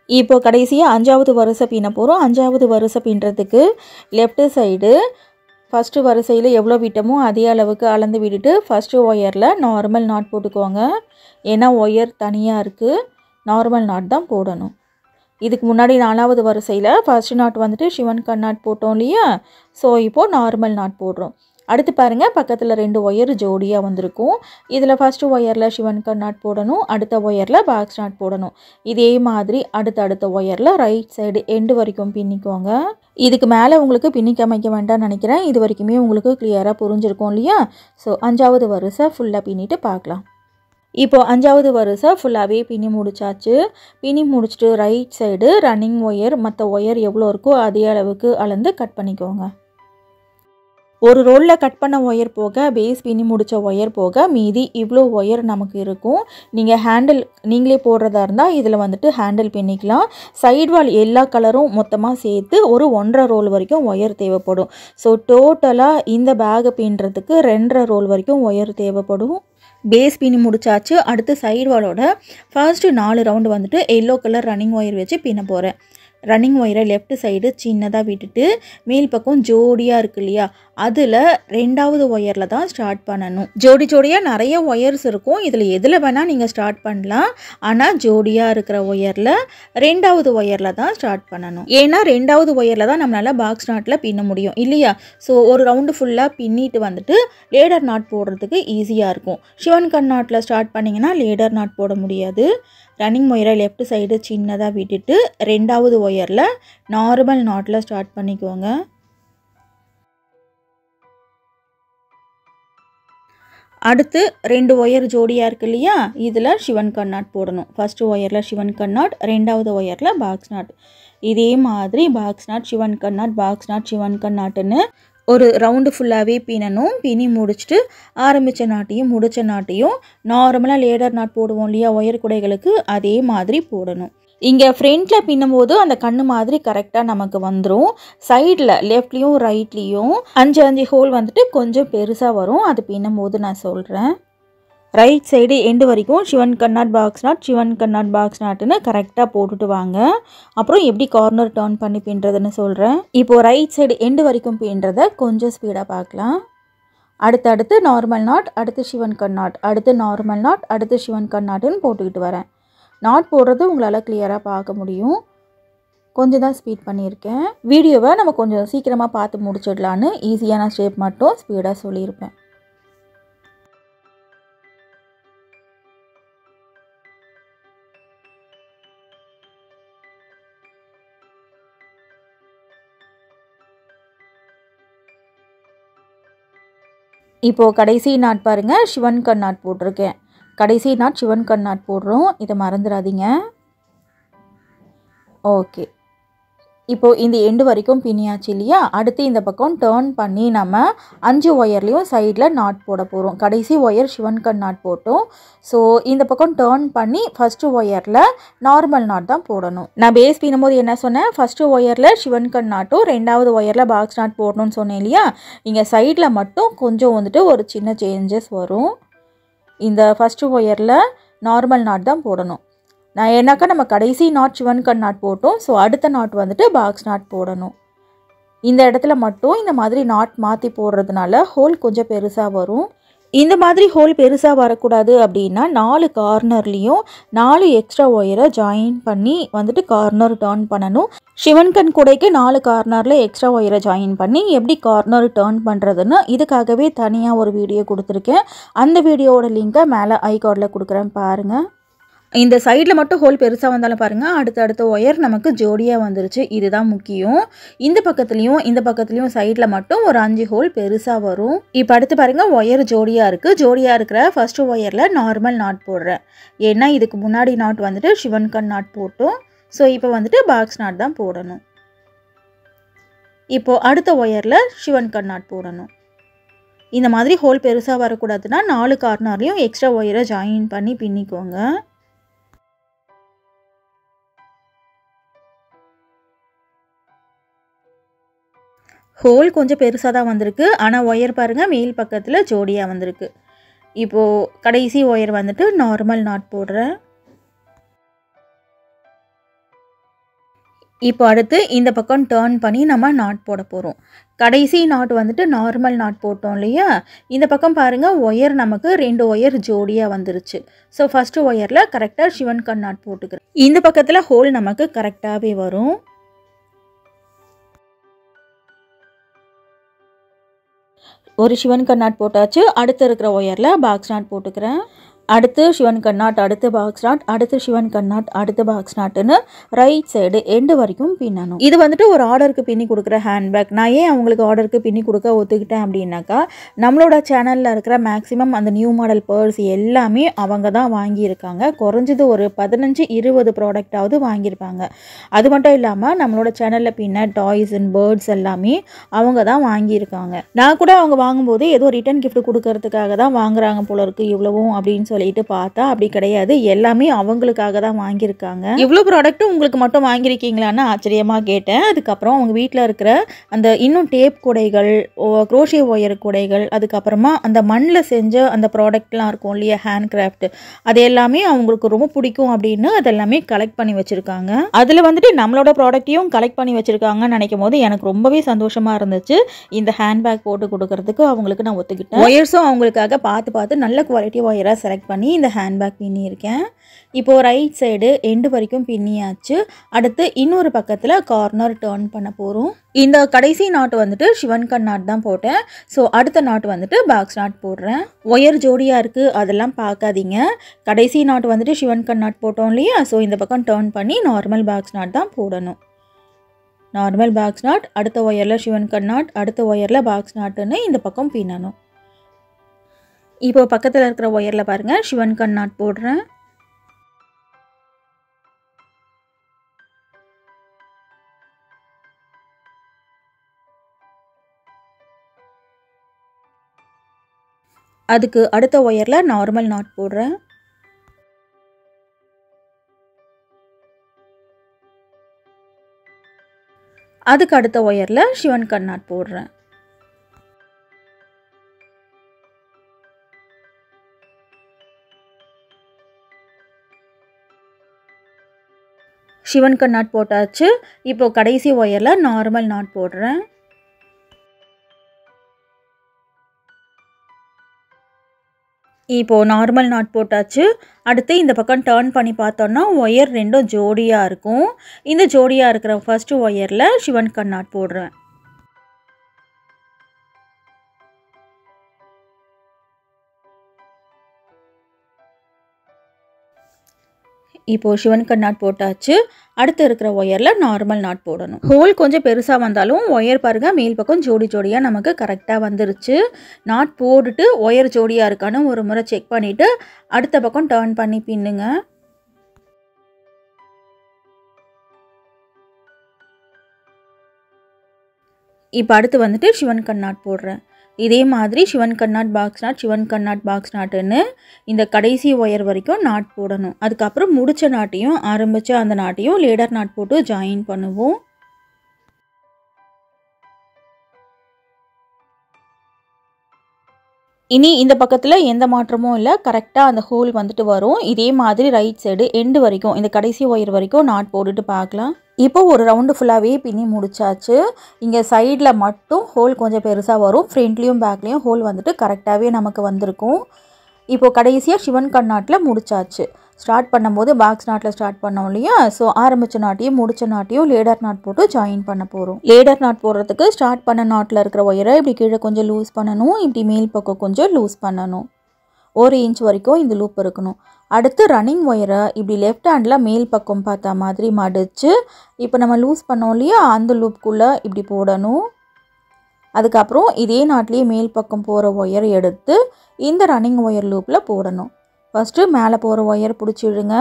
இப்போ கடைசியாக 5வது வரிசை பின்ன போகிறோம். 5வது வரிசை பின்னுறதுக்கு லெஃப்ட் சைடு ஃபஸ்ட்டு வரிசையில் எவ்வளோ விட்டமோ அதே அளவுக்கு அளந்து விட்டுட்டு ஃபஸ்ட்டு ஒயரில் நார்மல் நாட் போட்டுக்கோங்க. ஏன்னா ஒயர் தனியாக இருக்குது. நார்மல் நாட் தான் போடணும். இதுக்கு முன்னாடி 4வது வரிசையில் ஃபஸ்ட்டு நாட் வந்துட்டு சிவன் கண் நாட் போட்டோம் இல்லையா? ஸோ இப்போது நார்மல் நாட் போடுறோம். அடுத்து பாருங்கள், பக்கத்தில் 2 ஒயர் ஜோடியாக வந்திருக்கும். இதில் ஃபஸ்ட்டு ஒயரில் சிவன் கண் நாட் போடணும். அடுத்த ஒயரில் பாக்ஸ் நாட் போடணும். இதே மாதிரி அடுத்த ஒயரில் ரைட் சைடு எண்டு வரைக்கும் பின்னிக்கோங்க. இதுக்கு மேலே உங்களுக்கு பின்னிக்க அமைக்க வேண்டாம்னு நினைக்கிறேன். இது வரைக்குமே உங்களுக்கு கிளியராக புரிஞ்சிருக்கும் இல்லையா? ஸோ 5வது வரிசை ஃபுல்லாக பின்னிட்டு பார்க்கலாம். இப்போ 5வது வரிசை ஃபுல்லாகவே பின்னி முடிச்சாச்சு. பின்னி முடிச்சுட்டு ரைட் சைடு ரன்னிங் ஒயர் மற்ற ஒயர் எவ்வளோ இருக்கோ அதே அளவுக்கு அளந்து கட் பண்ணிக்கோங்க. ஒரு ரோலில் கட் பண்ண ஒயர் போக பேஸ் பின்னி முடித்த ஒயர் போக மீதி இவ்வளோ ஒயர் நமக்கு இருக்கும். நீங்கள் ஹேண்டில் நீங்களே போடுறதா இருந்தால் இதில் வந்துட்டு ஹேண்டில் பின்னிக்கலாம். சைடு வால் எல்லா கலரும் மொத்தமாக சேர்த்து ஒரு 1.5 ரோல் வரைக்கும் ஒயர் தேவைப்படும். ஸோ டோட்டலாக இந்த பேக்கை பின்னுறதுக்கு 2.5 ரோல் வரைக்கும் ஒயர் தேவைப்படும். பேஸ் பின்னி முடிச்சாச்சு. அடுத்து சைடு வாலோட ஃபர்ஸ்ட்டு 4 ரவுண்டு வந்துட்டு எல்லோ கலர் ரன்னிங் ஒயர் வச்சு பின்ன போகிறேன். ரன்னிங் ஒயரை லெஃப்ட் சைடு சின்னதாக விட்டுட்டு மேல் பக்கம் ஜோடியாக இருக்கு இல்லையா, அதில் 2வது ஒயரில் தான் ஸ்டார்ட் பண்ணணும். ஜோடியாக நிறைய ஒயர்ஸ் இருக்கும். இதில் எதில் வேணால் நீங்கள் ஸ்டார்ட் பண்ணலாம். ஆனால் ஜோடியாக இருக்கிற ஒயரில் 2வது ஒயரில் தான் ஸ்டார்ட் பண்ணணும். ஏன்னா 2வது ஒயரில் தான் நம்மளால் பாக்ஸ் நாட்டில் பின்ன முடியும் இல்லையா. ஸோ ஒரு ரவுண்டு ஃபுல்லாக பின்னிட்டு வந்துட்டு லேடர் நாட் போடுறதுக்கு ஈஸியாக இருக்கும். சிவன் கண் நாட்டில் ஸ்டார்ட் பண்ணிங்கன்னா லேடர் நாட் போட முடியாது. ரன்னிங் ஒயரை லெஃப்ட் சைடு சின்னதாக விட்டுட்டு 2வது ஒயரில் நார்மல் நாட்டில் ஸ்டார்ட் பண்ணிக்கோங்க. அடுத்து 2 ஒயர் ஜோடியாக இருக்கு இல்லையா, இதில் சிவன் கண் நாட் போடணும். ஃபஸ்ட்டு ஒயரில் சிவன் கண் நாட், 2வது ஒயரில் பாக்ஸ் நாட். இதே மாதிரி பாக்ஸ் நாட் சிவன் கண் நாட் பாக்ஸ் நாட் சிவன் கண் நாட்டுன்னு ஒரு ரவுண்டு ஃபுல்லாகவே பின்னணும். பின்னி முடிச்சுட்டு ஆரம்பித்த நாட்டையும் முடித்த நாட்டையும் நார்மலாக லேடர் நாட் போடுவோம் இல்லையா ஒயர் குடைகளுக்கு, அதே மாதிரி போடணும். இங்கே ஃப்ரண்ட்டில் பின்னும்போது அந்த கண்ணு மாதிரி கரெக்டாக நமக்கு வந்துடும். சைடில் லெஃப்ட்லேயும் ரைட்லேயும் 5 ஹோல் வந்துட்டு கொஞ்சம் பெருசாக வரும். அது பின்னும்போது நான் சொல்கிறேன். ரைட் சைடு எண்டு வரைக்கும் சிவன் கண் நாட் பாக்ஸ் நாட் சிவன் கண் நாட் பாக்ஸ் நாட்டுன்னு கரெக்டாக போட்டுட்டு வாங்க. அப்புறம் எப்படி கார்னர் டர்ன் பண்ணி பின்னுறதுன்னு சொல்கிறேன். இப்போது ரைட் சைடு எண்டு வரைக்கும் பின்னுறதை கொஞ்சம் ஸ்பீடாக பார்க்கலாம். அடுத்து நார்மல் நாட், அடுத்து சிவன் கண் நாட், அடுத்து நார்மல் நாட், அடுத்து சிவன் கண் நாட்டுன்னு போட்டுக்கிட்டு வரேன். நாட் போடுறது உங்களால் கிளியராக பார்க்க முடியும். கொஞ்சம் தான் ஸ்பீட் பண்ணியிருக்கேன். வீடியோவை நம்ம கொஞ்சம் சீக்கிரமாக பார்த்து முடிச்சிடலான்னு ஈஸியான ஸ்டெப் மட்டும் ஸ்பீடாக சொல்லியிருப்பேன். இப்போது கடைசி நாட் பாருங்கள், சிவன் கண் நாட் போட்டிருக்கேன். கடைசி நாட் சிவன் கண் நாட் போடுறோம், இதை மறந்துடாதீங்க. ஓகே, இப்போது இந்த எண்டு வரைக்கும் பின்னியாச்சு இல்லையா. அடுத்து இந்த பக்கம் டர்ன் பண்ணி நம்ம 5 ஒயர்லேயும் சைடில் நாட் போட போகிறோம். கடைசி ஒயர் சிவன் கண் நாட் போட்டோம். ஸோ இந்த பக்கம் டர்ன் பண்ணி ஃபஸ்ட்டு ஒயரில் நார்மல் நாட் தான் போடணும். நான் பேஸ் பின்னும்போது என்ன சொன்னேன், ஃபஸ்ட்டு ஒயரில் சிவன் கண் நாட்டும் 2வது ஒயரில் பாக்ஸ் நாட் போடணும்னு சொன்னேன் இல்லையா. இங்கே சைடில் மட்டும் கொஞ்சம் வந்துட்டு ஒரு சின்ன சேஞ்சஸ் வரும். இந்த ஃபஸ்ட்டு ஒயரில் நார்மல் நாட் தான் போடணும். நான் ஏன்னாக்கா நம்ம கடைசி நாட் சிவன் கண் நாட் போட்டோம். ஸோ அடுத்த நாட் வந்துட்டு பாக்ஸ் நாட் போடணும். இந்த இடத்துல மட்டும் இந்த மாதிரி நாட் மாற்றி போடுறதுனால ஹோல் கொஞ்சம் பெருசாக வரும். இந்த மாதிரி ஹோல் பெருசாக வரக்கூடாது அப்படின்னா 4 கார்னர்லேயும் 4 எக்ஸ்ட்ரா ஒயரை ஜாயின் பண்ணி வந்துட்டு கார்னர் டர்ன் பண்ணணும். சிவன் கண் கூடைக்கு 4 கார்னரில் எக்ஸ்ட்ரா ஒயரை ஜாயின் பண்ணி எப்படி கார்னர் டர்ன் பண்ணுறதுன்னு இதுக்காகவே தனியாக ஒரு வீடியோ கொடுத்துருக்கேன். அந்த வீடியோவோட லிங்கை மேலே ஐகார்டில் கொடுக்குறேன் பாருங்கள். இந்த சைடில் மட்டும் ஹோல் பெருசாக வந்தாலும் பாருங்கள், அடுத்த ஒயர் நமக்கு ஜோடியாக வந்துருச்சு. இதுதான் முக்கியம். இந்த பக்கத்துலேயும் சைடில் மட்டும் ஒரு 5 ஹோல் பெருசாக வரும். இப்போ அடுத்து பாருங்கள், ஒயர் ஜோடியாக இருக்குது. ஜோடியாக இருக்கிற ஃபஸ்ட்டு ஒயரில் நார்மல் நாட் போடுறேன். ஏன்னா இதுக்கு முன்னாடி நாட் வந்துட்டு சிவன் கண் நாட் போட்டோம். ஸோ இப்போ வந்துட்டு பாக்ஸ் நாட் தான் போடணும். இப்போது அடுத்த ஒயரில் சிவன் கண் நாட் போடணும். இந்த மாதிரி ஹோல் பெருசாக வரக்கூடாதுன்னா 4 கார்னர்லேயும் எக்ஸ்ட்ரா ஒயரை ஜாயின் பண்ணி பின்னிக்கோங்க. ஹோல் கொஞ்சம் பெருசாக தான் வந்திருக்கு. ஆனால் ஒயர் பாருங்கள் மேல் பக்கத்தில் ஜோடியாக வந்திருக்கு. இப்போது கடைசி ஒயர் வந்துட்டு நார்மல் நாட் போடுறேன். இப்போ அடுத்து இந்த பக்கம் டர்ன் பண்ணி நம்ம நாட் போட போகிறோம். கடைசி நாட் வந்துட்டு நார்மல் நாட் போட்டோம் இல்லையா. இந்த பக்கம் பாருங்கள், ஒயர் நமக்கு 2 ஒயர் ஜோடியாக வந்துருச்சு. ஸோ ஃபஸ்ட்டு ஒயரில் கரெக்டாக சிவன் கண் நாட் போட்டுக்கிறேன். இந்த பக்கத்தில் ஹோல் நமக்கு கரெக்டாகவே வரும். ஒரு சிவன் கண் நாட் போட்டாச்சு. அடுத்து இருக்கிற ஒயரில் பாக்ஸ் நாட் போட்டுக்கிறேன். அடுத்து ஷிவன் கண்ணாட், அடுத்து பாக்ஸ் நாட், அடுத்து ஷிவன் கண்ணாட், அடுத்து பாக்ஸ் நாட்டுன்னு ரைட் சைடு எண்டு வரைக்கும் பின்னணும். இது வந்துட்டு ஒரு ஆர்டருக்கு பின்னி கொடுக்குற ஹேண்ட்பேக். நான் ஏன் அவங்களுக்கு ஆர்டருக்கு பின்னி கொடுக்க ஒத்துக்கிட்டேன் அப்படின்னாக்கா, நம்மளோட சேனலில் இருக்கிற மேக்ஸிமம் அந்த நியூ மாடல் பர்ஸ் எல்லாமே அவங்க தான் வாங்கியிருக்காங்க. குறைஞ்சது ஒரு 15-20 ப்ராடக்டாவது வாங்கியிருப்பாங்க. அது மட்டும் இல்லாமல் நம்மளோட சேனலில் பின்ன டாய்ஸ் அண்ட் பேர்ட்ஸ் எல்லாமே அவங்க தான் வாங்கியிருக்காங்க. நான் கூட அவங்க வாங்கும்போது ஏதோ ரிட்டன் கிஃப்ட் கொடுக்கறதுக்காக தான் வாங்குறாங்க போல இருக்குது இவ்வளவும் அப்படின்னு சொல்லிட்டு பார்த்தா அப்படி கிடையாது. எல்லாமே அவங்களுக்காக தான் வாங்கியிருக்காங்க. இவ்வளோ ப்ராடக்ட்டும் உங்களுக்கு மட்டும் வாங்கியிருக்கீங்களான்னு ஆச்சரியமாக கேட்டேன். அதுக்கப்புறம் அவங்க வீட்டில் இருக்கிற அந்த இன்னும் டேப் கூடைகள், குரோஷே ஒயர் கூடைகள், அதுக்கப்புறமா அந்த மண்ணில் செஞ்ச அந்த ப்ராடக்ட்லாம் இருக்கும் இல்லையா, ஹேண்ட் கிராஃப்ட், அது எல்லாமே அவங்களுக்கு ரொம்ப பிடிக்கும் அப்படின்னு அதெல்லாமே கலெக்ட் பண்ணி வச்சுருக்காங்க. அதில் வந்துட்டு நம்மளோட ப்ராடக்ட்டையும் கலெக்ட் பண்ணி வச்சுருக்காங்கன்னு நினைக்கும் போது எனக்கு ரொம்பவே சந்தோஷமாக இருந்துச்சு. இந்த ஹேண்ட்பேக் போட்டு கொடுக்கறதுக்கு அவங்களுக்கு நான் ஒத்துக்கிட்டேன். ஒயர்ஸும் அவங்களுக்காக பார்த்து நல்ல குவாலிட்டி ஒயராக செலக்ட் பண்ணி இந்த ஹேண்ட்பேக் பின்னியிருக்கேன். இப்போது ரைட் சைடு எண்டு வரைக்கும் பின்னியாச்சு. அடுத்து இன்னொரு பக்கத்தில் கார்னர் டர்ன் பண்ண போகிறோம். இந்த கடைசி நாட் வந்துட்டு ஷிவன் கண்ணாட் தான் போட்டேன். ஸோ அடுத்த நாட் வந்துட்டு பாக்ஸ் நாட் போடுறேன். ஒயர் ஜோடியாக இருக்குது அதெல்லாம் பார்க்காதீங்க. கடைசி நாட் வந்துட்டு ஷிவன் கண்ணாட் போட்டோம் இல்லையா, ஸோ இந்த பக்கம் டர்ன் பண்ணி நார்மல் பாக்ஸ் நாட் தான் போடணும். நார்மல் பாக்ஸ் நாட், அடுத்த ஒயரில் ஷிவன் கண்ணாட், அடுத்த ஒயரில் பாக்ஸ் நாட்டுன்னு இந்த பக்கம் பின்னணும். இப்போ பக்கத்தில் இருக்கிற ஒயரில் பாருங்கள் ஷிவன் கண்ணாட் போடுறேன். அதுக்கு அடுத்த ஒயரில் நார்மல் நாட் போடுறேன். அதுக்கு அடுத்த ஒயரில் ஷிவன் கண்ணாட் போடுறேன். ஷிவன் கண்ணாட் போட்டாச்சு. இப்போ கடைசி ஒயரில் நார்மல் நாட் போடுறேன். இப்போது நார்மல் நாட் போட்டாச்சு. அடுத்து இந்த பக்கம் டர்ன் பண்ணி பார்த்தோன்னா ஒயர் ரெண்டும் ஜோடியாக இருக்கும். இந்த ஜோடியாக இருக்கிற ஃபஸ்ட்டு ஒயரில் ஷிவன் கண்ணாட் போடுறேன். இப்போது ஷிவன் கண்ணாட் போட்டாச்சு. அடுத்து இருக்கிற ஒயரில் நார்மல் நாட் போடணும். ஹோல் கொஞ்சம் பெருசாக வந்தாலும் ஒயர் பாருங்கள் மேல் பக்கம் ஜோடியாக நமக்கு கரெக்டாக வந்துருச்சு. நாட் போட்டுட்டு ஒயர் ஜோடியாக இருக்கான்னு ஒரு முறை செக் பண்ணிவிட்டு அடுத்த பக்கம் டர்ன் பண்ணி பின்னுங்க. இப்போ அடுத்து வந்துட்டு ஷிவன் கண்ணாட் போடுறேன். இதே மாதிரி ஷிவன் கண்ணாட் பாக்ஸ் நாட், ஷிவன் கண்ணாட் பாக்ஸ் நாட்டுன்னு இந்த கடைசி ஒயர் வரைக்கும் நாட் போடணும். அதுக்கப்புறம் முடிச்ச நாட்டையும் ஆரம்பித்த அந்த நாட்டையும் லேடர் நாட் போட்டு ஜாயின் பண்ணுவோம். இனி இந்த பக்கத்தில் எந்த மாற்றமும் இல்லை, கரெக்டாக அந்த ஹோல் வந்துட்டு வரும். இதே மாதிரி ரைட் சைடு எண்டு வரைக்கும் இந்த கடைசி ஒயர் வரைக்கும் நாட் போட்டுட்டு பார்க்கலாம். இப்போ ஒரு ரவுண்டு ஃபுல்லாகவே பின்னி முடிச்சாச்சு. இங்கே சைடில் மட்டும் ஹோல் கொஞ்சம் பெருசாக வரும். ஃப்ரண்ட்லேயும் பேக்லேயும் ஹோல் வந்துட்டு கரெக்டாகவே நமக்கு வந்திருக்கும். இப்போது கடைசியாக ஷிவன் கண்ணாட்டில் முடிச்சாச்சு. ஸ்டார்ட் பண்ணும்போது பாக்ஸ் நாட்டில் ஸ்டார்ட் பண்ணோம் இல்லையா, ஸோ ஆரம்பித்த நாட்டையும் முடிச்ச நாட்டையும் லேடர் நாட் போட்டு ஜாயின் பண்ண போகிறோம். லேடர் நாட் போடுறதுக்கு ஸ்டார்ட் பண்ண நாட்டில் இருக்கிற ஒயரை இப்படி கீழே கொஞ்சம் லூஸ் பண்ணணும், இப்படி மேல் பக்கம் கொஞ்சம் லூஸ் பண்ணணும். 1 இன்ச் வரைக்கும் இந்த லூப் இருக்கணும். அடுத்து ரன்னிங் ஒயரை இப்படி லெஃப்ட் ஹேண்டில் மேல் பக்கம் பார்த்த மாதிரி மடித்து இப்போ நம்ம லூஸ் பண்ணோம் இல்லையா அந்த லூப்புக்குள்ளே இப்படி போடணும். அதுக்கப்புறம் இதே நாட்டிலேயே மேல் பக்கம் போகிற ஒயர் எடுத்து இந்த ரன்னிங் ஒயர் லூப்பில் போடணும். ஃபஸ்ட்டு மேலே போகிற ஒயர் பிடிச்சிடுங்க,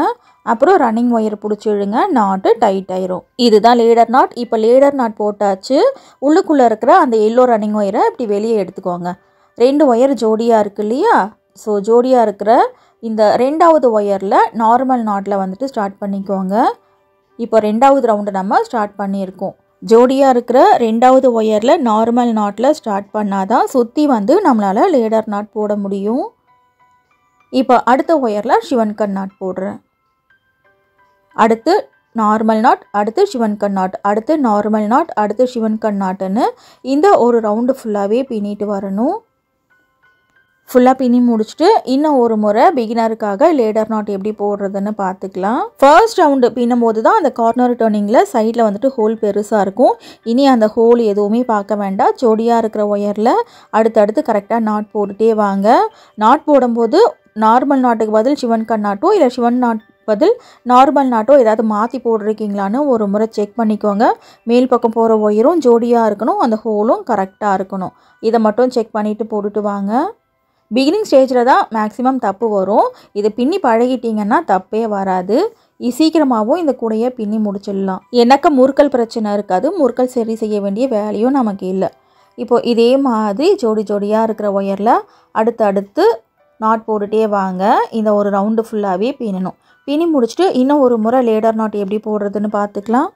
அப்புறம் ரன்னிங் ஒயர் பிடிச்சிடுங்க, நாட்டு டைட் ஆயிரும். இதுதான் லேடர் நாட். இப்போ லேடர் நாட் போட்டாச்சு. உள்ளுக்குள்ளே இருக்கிற அந்த எல்லோ ரன்னிங் ஒயரை இப்படி வெளியே எடுத்துக்கோங்க. 2 ஒயர் ஜோடியாக இருக்கு இல்லையா, ஸோ ஜோடியாக இருக்கிற இந்த 2வது ஒயரில் நார்மல் நாட்டில் வந்துட்டு ஸ்டார்ட் பண்ணிக்கோங்க. இப்போ 2வது ரவுண்டு நம்ம ஸ்டார்ட் பண்ணியிருக்கோம். ஜோடியாக இருக்கிற 2வது ஒயரில் நார்மல் நாட்டில் ஸ்டார்ட் பண்ணாதான் சுற்றி வந்து நம்மளால் லேடர் நாட் போட முடியும். இப்போ அடுத்த ஒயரில் ஷிவன் கண்ணாட் போடுறேன். அடுத்து நார்மல் நாட், அடுத்து ஷிவன் கண்ணாட், அடுத்து நார்மல் நாட், அடுத்து ஷிவன் கண்ணாட்டுன்னு இந்த ஒரு ரவுண்டு ஃபுல்லாகவே பின்னிட்டு வரணும். ஃபுல்லாக பின்னி முடிச்சுட்டு இன்னும் ஒரு முறை பிகினருக்காக லேடர் நாட் எப்படி போடுறதுன்னு பார்த்துக்கலாம். ஃபர்ஸ்ட் ரவுண்டு பின்னும் போது தான் அந்த கார்னர் டர்னிங்கில் சைடில் வந்துட்டு ஹோல் பெருசாக இருக்கும். இனி அந்த ஹோல் எதுவுமே பார்க்க வேண்டாம். ஜோடியாக இருக்கிற ஒயரில் அடுத்தடுத்து கரெக்டாக நாட் போட்டுகிட்டே வாங்க. நாட் போடும்போது நார்மல் நாட்டுக்கு பதில் சிவன் கண் நாட்டோ இல்லை சிவன் நாட் பதில் நார்மல் நாட்டோ ஏதாவது மாற்றி போட்டிருக்கீங்களான்னு ஒரு முறை செக் பண்ணிக்கோங்க. மேல் பக்கம் போகிற ஒயரும் ஜோடியாக இருக்கணும், அந்த ஹோலும் கரெக்டாக இருக்கணும். இதை மட்டும் செக் பண்ணிவிட்டு போட்டுட்டு வாங்க. பிகினிங் ஸ்டேஜில் தான் மேக்ஸிமம் தப்பு வரும். இது பின்னி பழகிட்டிங்கன்னா தப்பே வராது. சீக்கிரமாகவும் இந்த கூடையை பின்னி முடிச்சிடலாம். எனக்கு முறுக்கல் பிரச்சனை இருக்காது, முறுக்கல் சரி செய்ய வேண்டிய வேலையும் நமக்கு இல்லை. இப்போது இதே மாதிரி ஜோடி ஜோடியாக இருக்கிற ஒயரில் அடுத்தடுத்து நாட் போட்டுகிட்டே வாங்க. இந்த ஒரு ரவுண்டு ஃபுல்லாகவே பின்னணும். பின்னி முடிச்சுட்டு இன்னும் ஒரு முறை லேடர் நாட் எப்படி போடுறதுன்னு பார்த்துக்கலாம்.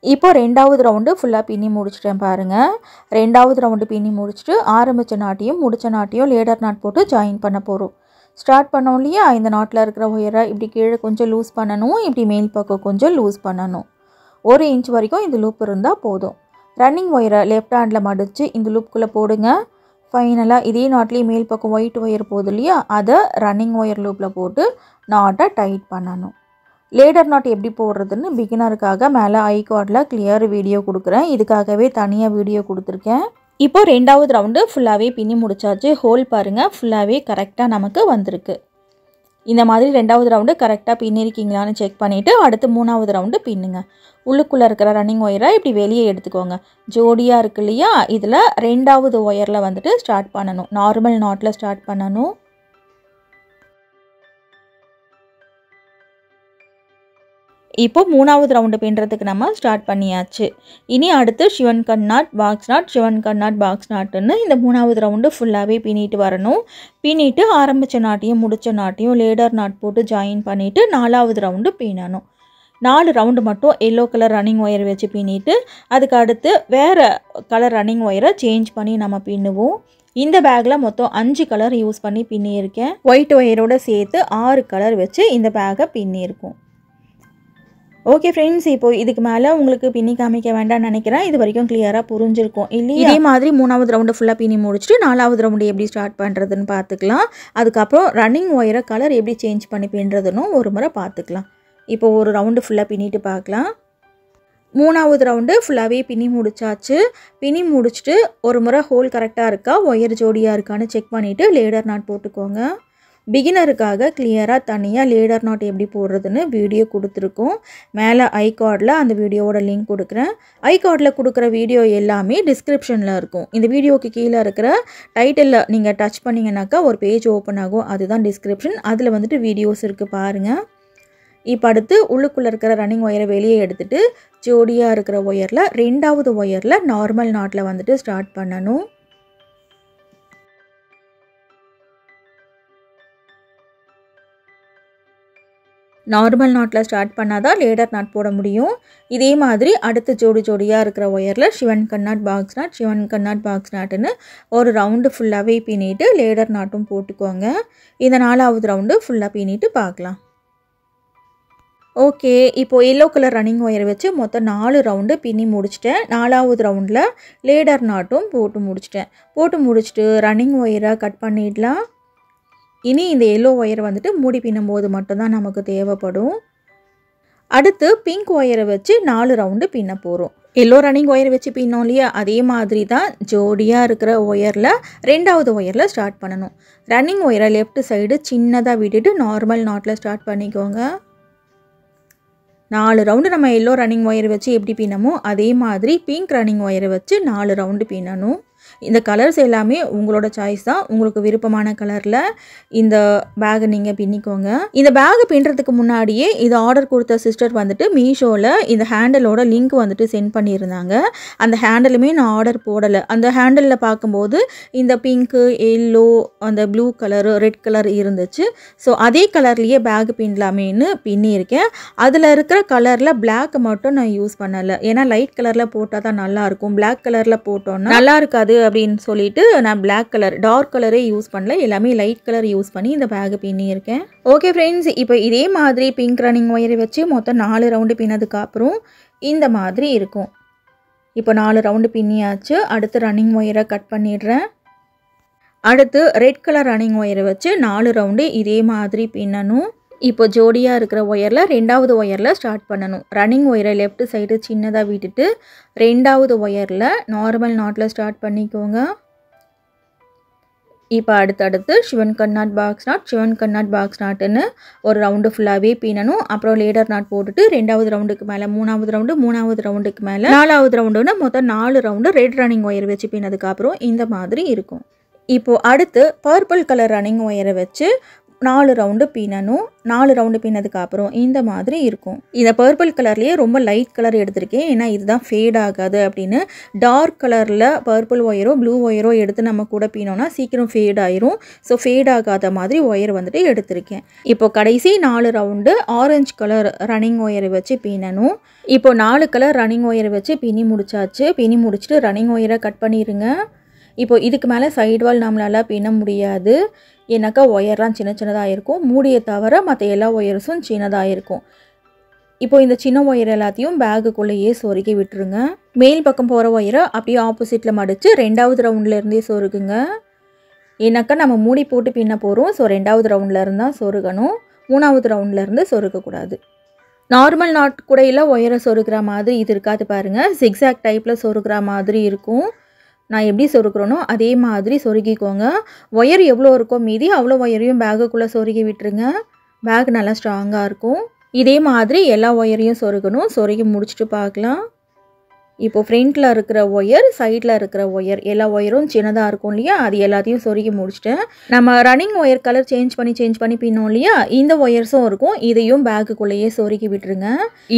இப்போ 2வது ரவுண்டு ஃபுல்லாக பின்னி முடிச்சிட்டேன் பாருங்கள். 2வது ரவுண்டு பின்னி முடிச்சுட்டு ஆரம்பித்த நாட்டையும் முடித்த நாட்டையும் லேடர் நாட் போட்டு ஜாயின் பண்ண போகிறோம். ஸ்டார்ட் பண்ணோம் இல்லையா, இந்த நாட்டில் இருக்கிற ஒயரை இப்படி கீழே கொஞ்சம் லூஸ் பண்ணணும், இப்படி மேல் பக்கம் கொஞ்சம் லூஸ் பண்ணணும். 1 இன்ச் வரைக்கும் இந்த லூப் இருந்தால் போதும். ரன்னிங் ஒயரை லெஃப்ட் ஹேண்டில் மடித்து இந்த லூப்புக்குள்ளே போடுங்க. ஃபைனலாக இதே நாட்லேயே மேல் பக்கம் ஒயிட் ஒயர் போகுது இல்லையா, அதை ரன்னிங் ஒயர் லூப்பில் போட்டு நாட்டை டைட் பண்ணணும். லேடர் நாட் எப்படி போடுறதுன்னு பிகினருக்காக மேலே ஐகார்டில் கிளியர் வீடியோ கொடுக்குறேன். இதுக்காகவே தனியாக வீடியோ கொடுத்துருக்கேன். இப்போ 2வது ரவுண்டு ஃபுல்லாகவே பின்னி முடிச்சாச்சு. ஹோல் பாருங்கள், ஃபுல்லாகவே கரெக்டாக நமக்கு வந்திருக்கு. இந்த மாதிரி 2வது ரவுண்டு கரெக்டாக பின்னிருக்கீங்களான்னு செக் பண்ணிவிட்டு அடுத்து 3வது ரவுண்டு பின்னுங்க. உள்ளுக்குள்ளே இருக்கிற ரன்னிங் ஒயரை இப்படி வெளியே எடுத்துக்கோங்க. ஜோடியாக இருக்கு இல்லையா, இதில் 2வது ஒயரில் வந்துட்டு ஸ்டார்ட் பண்ணணும். நார்மல் நாட்டில் ஸ்டார்ட் பண்ணணும். இப்போ 3வது ரவுண்டு பின்னுறதுக்கு நம்ம ஸ்டார்ட் பண்ணியாச்சு. இனி அடுத்து சிவன் கண் நாட், பாக்ஸ் நாட், சிவன் கண் நாட், பாக்ஸ் நாட்டுன்னு இந்த 3வது ரவுண்டு ஃபுல்லாகவே பின்னிட்டு வரணும். பின்னிட்டு ஆரம்பித்த நாட்டையும் முடித்த நாட்டையும் லேடர் நாட் போட்டு ஜாயின் பண்ணிவிட்டு 4வது ரவுண்டு பின்னணும். 4 ரவுண்டு மட்டும் எல்லோ கலர் ரன்னிங் ஒயர் வச்சு பின்னிட்டு அதுக்கு அடுத்து வேறு கலர் ரன்னிங் ஒயரை சேஞ்ச் பண்ணி நம்ம பின்னுவோம். இந்த பேக்கில் மொத்தம் 5 கலர் யூஸ் பண்ணி பின்னியிருக்கேன். ஒயிட் ஒயரோடு சேர்த்து 6 கலர் வச்சு இந்த பேக்கை பின்னியிருக்கும். ஓகே ஃப்ரெண்ட்ஸ், இப்போது இதுக்கு மேலே உங்களுக்கு பின்னி காமிக்க வேண்டாம்னு நினைக்கிறேன். இது வரைக்கும் கிளியராக புரிஞ்சிருக்கும் இல்லையா? இதே மாதிரி 3வது ரவுண்டு ஃபுல்லாக பின்னி முடிச்சுட்டு 4வது ரவுண்டு எப்படி ஸ்டார்ட் பண்ணுறதுன்னு பார்த்துக்கலாம். அதுக்கப்புறம் ரன்னிங் ஒயரை கலர் எப்படி சேஞ்ச் பண்ணி பின்னுறதுன்னு ஒரு முறை பார்த்துக்கலாம். இப்போ ஒரு ரவுண்டு ஃபுல்லாக பின்னிட்டு பார்க்கலாம். 3வது ரவுண்டு ஃபுல்லாகவே பின்னி முடிச்சாச்சு. பின்னி முடிச்சுட்டு ஒரு முறை ஹோல் கரெக்டாக இருக்கா, ஒயர் ஜோடியாக இருக்கான்னு செக் பண்ணிவிட்டு லேடர் நாட் போட்டுக்கோங்க. பிகினருக்காக கிளியராக தனியாக லேடர் நாட் எப்படி போடுறதுன்னு வீடியோ கொடுத்துருக்கோம். மேலே ஐகார்டில் அந்த வீடியோவோட லிங்க் கொடுக்குறேன். ஐகார்டில் கொடுக்குற வீடியோ எல்லாமே டிஸ்கிரிப்ஷனில் இருக்கும். இந்த வீடியோக்கு கீழே இருக்கிற டைட்டிலில் நீங்கள் டச் பண்ணிங்கனாக்கா ஒரு பேஜ் ஓப்பன் ஆகும், அதுதான் டிஸ்கிரிப்ஷன். அதில் வந்துட்டு வீடியோஸ் இருக்குது பாருங்கள். இப்போ அடுத்து உள்ளுக்குள்ளே இருக்கிற ரன்னிங் ஒயரை வெளியே எடுத்துகிட்டு ஜோடியாக இருக்கிற ஒயரில் 2வது ஒயரில் நார்மல் நாட்டில் வந்துட்டு ஸ்டார்ட் பண்ணணும். நார்மல் நாட்டில் ஸ்டார்ட் பண்ணால் தான் லேடர் நாட் போட முடியும். இதே மாதிரி அடுத்து ஜோடி ஜோடியாக இருக்கிற ஒயரில் சிவன் கண் நாட், பாக்ஸ் நாட், சிவன் கண் நாட், பாக்ஸ் நாட்டுன்னு ஒரு ரவுண்டு ஃபுல்லாகவே பின்னிட்டு லேடர் நாட்டும் போட்டுக்கோங்க. இந்த 4வது ரவுண்டு ஃபுல்லாக பின்னிட்டு பார்க்கலாம். ஓகே, இப்போது எல்லோ கலர் ரன்னிங் ஒயர் வச்சு மொத்தம் 4 ரவுண்டு பின்னி முடிச்சிட்டேன். 4வது ரவுண்டில் லேடர் நாட்டும் போட்டு முடிச்சிட்டேன். போட்டு முடிச்சுட்டு ரன்னிங் ஒயரை கட் பண்ணிடலாம். இனி இந்த எல்லோ ஒயர் வந்துட்டு மூடி பின்னும்போது மட்டும்தான் நமக்கு தேவைப்படும். அடுத்து பிங்க் ஒயரை வச்சு 4 ரவுண்டு பின்ன போகிறோம். எல்லோ ரன்னிங் ஒயர் வச்சு பின்னோம் இல்லையா, அதே மாதிரி தான் ஜோடியாக இருக்கிற ஒயரில் 2வது ஒயரில் ஸ்டார்ட் பண்ணணும். ரன்னிங் ஒயரை லெஃப்ட் சைடு சின்னதாக விட்டுட்டு நார்மல் நாட்டில் ஸ்டார்ட் பண்ணிக்கோங்க. 4 ரவுண்டு நம்ம எல்லோ ரன்னிங் ஒயர் வச்சு எப்படி பின்னமோ அதே மாதிரி பிங்க் ரன்னிங் ஒயரை வச்சு 4 ரவுண்டு பின்னணும். இந்த கலர்ஸ் எல்லாமே உங்களோட சாய்ஸ் தான். உங்களுக்கு விருப்பமான கலரில் இந்த பேக்கை நீங்கள் பின்னிக்கோங்க. இந்த பேக்கை பின்னுறதுக்கு முன்னாடியே இது ஆர்டர் கொடுத்த சிஸ்டர் வந்துட்டு மீஷோவில் இந்த ஹேண்டலோட லிங்க் வந்துட்டு சென்ட் பண்ணியிருந்தாங்க. அந்த ஹேண்டலுமே நான் ஆர்டர் போடலை. அந்த ஹேண்டலில் பார்க்கும்போது இந்த பிங்க்கு, எல்லோ, அந்த ப்ளூ கலரு, ரெட் கலர் இருந்துச்சு. ஸோ அதே கலர்லேயே பேக் பின்னலாமேன்னு பின்னியிருக்கேன். அதில் இருக்கிற கலரில் பிளாக் மட்டும் நான் யூஸ் பண்ணலை. ஏன்னா லைட் கலரில் போட்டால் தான் நல்லாயிருக்கும். பிளாக் கலரில் போட்டோன்னா நல்லா இருக்காது அப்படின்னு சொல்லிட்டு நான் பிளாக் கலர், டார்க் கலரே யூஸ் பண்ணல. எல்லாமே லைட் கலர் யூஸ் பண்ணி இந்த பேக்கை பின்னியிருக்கேன். ஓகே ஃப்ரெண்ட்ஸ், இப்போ இதே மாதிரி பிங்க் ரன்னிங் ஒயரை வச்சு மொத்தம் 4 ரவுண்டு பின்னதுக்கப்புறம் இந்த மாதிரி இருக்கும். இப்போ 4 ரவுண்டு பின்னியாச்சு. அடுத்து ரன்னிங் ஒயரை கட் பண்ணிடுறேன். அடுத்து ரெட் கலர் ரன்னிங் ஒயரை வச்சு 4 ரவுண்டு இதே மாதிரி பின்னணும். இப்போ ஜோடியாக இருக்கிற ஒயரில் 2வது ஒயரில் ஸ்டார்ட் பண்ணணும். ரன்னிங் ஒயரை லெஃப்ட் சைடு சின்னதாக விட்டுட்டு 2வது ஒயரில் நார்மல் நாட்டில் ஸ்டார்ட் பண்ணிக்கோங்க. இப்போ அடுத்தடுத்து ஷிவன் கட் நாட் பாக்ஸ் நாட், ஷிவன் கட் நாட் பாக்ஸ் நாட்டுன்னு ஒரு ரவுண்டு ஃபுல்லாகவே பின்னணும். அப்புறம் லேடர் நாட் போட்டுட்டு 2வது ரவுண்டுக்கு மேலே 3வது ரவுண்டு, 3வது ரவுண்டுக்கு மேலே 4வது ரவுண்டுன்னு மொத்தம் 4 ரவுண்டு ரெட் ரன்னிங் ஒயர் வச்சு பின்னதுக்கப்புறம் இந்த மாதிரி இருக்கும். இப்போது அடுத்து பர்பிள் கலர் ரன்னிங் ஒயரை வச்சு 4 ரவுண்டு பின்னணும். 4 ரவுண்டு பின்னதுக்கப்புறம் இந்த மாதிரி இருக்கும். இந்த பர்பிள் கலர்லேயே ரொம்ப லைட் கலர் எடுத்திருக்கேன், ஏன்னா இதுதான் ஃபேட் ஆகாது அப்படின்னு. டார்க் கலரில் பர்பிள் ஒயரோ ப்ளூ ஒயரோ எடுத்து நம்ம கூட பின்னோன்னா சீக்கிரம் ஃபேட் ஆயிரும். ஸோ ஃபேட் ஆகாத மாதிரி ஒயர் வந்துட்டு எடுத்திருக்கேன். இப்போ கடைசி 4 ரவுண்டு ஆரஞ்சு கலர் ரன்னிங் ஒயரை வச்சு பின்னணும். இப்போ 4 கலர் ரன்னிங் ஒயரை வச்சு பின்னி முடிச்சாச்சு. பின்னி முடிச்சுட்டு ரன்னிங் ஒயரை கட் பண்ணிடுங்க. இப்போ இதுக்கு மேலே சைடு வால் நம்மளால் பின்ன முடியாது, ஏன்னாக்கா ஒயர்லாம் சின்ன சின்னதாக இருக்கும். மூடியை தவிர மற்ற எல்லா ஒயர்ஸும் சின்னதாக இருக்கும். இப்போ இந்த சின்ன ஒயர் எல்லாத்தையும் பேகுக்குள்ளேயே சொருகி விட்டுருங்க. மேல் பக்கம் போகிற ஒயரை அப்படியே ஆப்போசிட்டில் மடித்து 2வது ரவுண்ட்லேருந்தே சொருகுங்க. ஏன்னாக்கா நம்ம மூடி போட்டு பின்ன போகிறோம். ஸோ 2வது ரவுண்ட்லேருந்து தான் சொருகணும், 3வது ரவுண்ட்லேருந்து சொருகக்கூடாது. நார்மல் நாட் கூடையில் ஒயரை சொருகிற மாதிரி இது இருக்காது பாருங்கள், ஜிக்ஸாக் டைப்பில் சொருகிற மாதிரி இருக்கும். நான் எப்படி சொருக்கிறேனோ அதே மாதிரி சொருகிக்கோங்க. ஒயர் எவ்வளோ இருக்கோ மீதி அவ்வளோ ஒயரையும் பேகுக்குள்ளே சொருகி விட்டுருங்க. பேக் நல்லா ஸ்ட்ராங்காக இருக்கும். இதே மாதிரி எல்லா ஒயரையும் சொருகணும். சொருகி முடிச்சுட்டு பார்க்கலாம். இப்போது ஃப்ரண்ட்டில் இருக்கிற ஒயர், சைடில் இருக்கிற ஒயர், எல்லா ஒயரும் சின்னதாக இருக்கும் இல்லையா, அது எல்லாத்தையும் சொருகி முடிச்சிட்டேன். நம்ம ரன்னிங் ஒயர் கலர் சேஞ்ச் பண்ணி பின்னோம் இல்லையா, இந்த ஒயர்ஸும் இருக்கும். இதையும் பேக்குக்குள்ளேயே சொருகி விட்டுருங்க.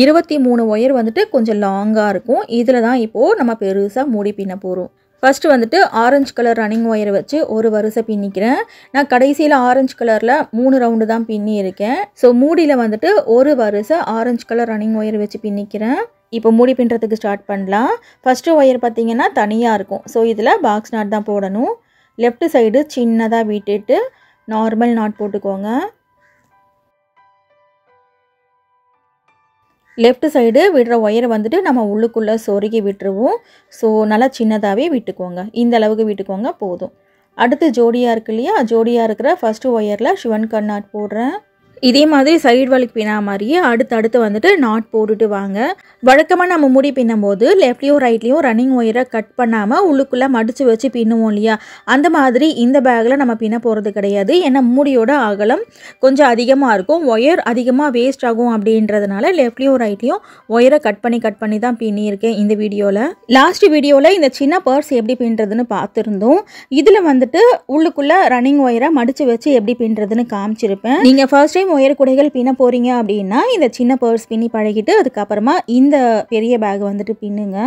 23 ஒயர் வந்துட்டு கொஞ்சம் லாங்காக இருக்கும். இதில் தான் இப்போது நம்ம பெருசாக மூடி பின்ன போகிறோம். ஃபஸ்ட்டு வந்துட்டு ஆரஞ்சு கலர் ரன்னிங் ஒயரை வச்சு ஒரு வரிசை பின்னிக்கிறேன். நான் கடைசியில் ஆரஞ்சு கலரில் 3 ரவுண்டு தான் பின்னி இருக்கேன். ஸோ மூடியில் வந்துட்டு ஒரு வரிசை ஆரஞ்சு கலர் ரன்னிங் ஒயரை வச்சு பின்னிக்கிறேன். இப்போ மூடி பின்னுறதுக்கு ஸ்டார்ட் பண்ணலாம். ஃபஸ்ட்டு ஒயர் பார்த்திங்கன்னா தனியாக இருக்கும். ஸோ இதில் பாக்ஸ் நாட் தான் போடணும். லெஃப்ட் சைடு சின்னதாக விட்டுட்டு நார்மல் நாட் போட்டுக்கோங்க. லெஃப்ட் சைடு விடுற ஒயரை வந்துட்டு நம்ம உள்ளுக்குள்ளே சொருகி விட்டுருவோம். ஸோ நல்லா சின்னதாகவே விட்டுக்கோங்க. இந்த அளவுக்கு விட்டுக்கோங்க போதும். அடுத்து ஜோடியாக இருக்கு இல்லையா, ஜோடியாக இருக்கிற ஃபஸ்ட்டு ஒயரில் ஷிவன் கட் நாட் போடுறேன். இதே மாதிரி சைடு வலிக்கு பின்னா மாதிரியே அடுத்தடுத்து வந்துட்டு நாட் போட்டுட்டு வாங்க. வழக்கமாக நம்ம முடி பின்னும் போது லெஃப்ட்லேயும் ரைட்லேயும் ரன்னிங் ஒயரை கட் பண்ணாமல் உள்ளுக்குள்ளே மடித்து வச்சு பின்னுவோம் இல்லையா, அந்த மாதிரி இந்த பேக்கில் நம்ம பின்ன போகிறது கிடையாது. ஏன்னா மூடியோட அகலம் கொஞ்சம் அதிகமாக இருக்கும், ஒயர் அதிகமாக வேஸ்ட் ஆகும். அப்படின்றதுனால லெஃப்ட்லேயும் ரைட்லேயும் ஒயரை கட் பண்ணி தான் பின்னியிருக்கேன் இந்த வீடியோவில். லாஸ்ட் வீடியோவில் இந்த சின்ன பர்ஸ் எப்படி பின்னுறதுன்னு பார்த்துருந்தோம். இதில் வந்துட்டு உள்ளுக்குள்ளே ரன்னிங் ஒயரை மடித்து வச்சு எப்படி பின்னுறதுன்னு காமிச்சிருப்பேன். நீங்கள் ஃபர்ஸ்ட் டைம் ஒயர் குடைகள் பின்ன போகிறீங்க அப்படின்னா இந்த சின்ன பர்ஸ் பின்னி பழகிட்டு அதுக்கப்புறமா இந்த பெரிய பேக் வந்துட்டு பின்னுங்க.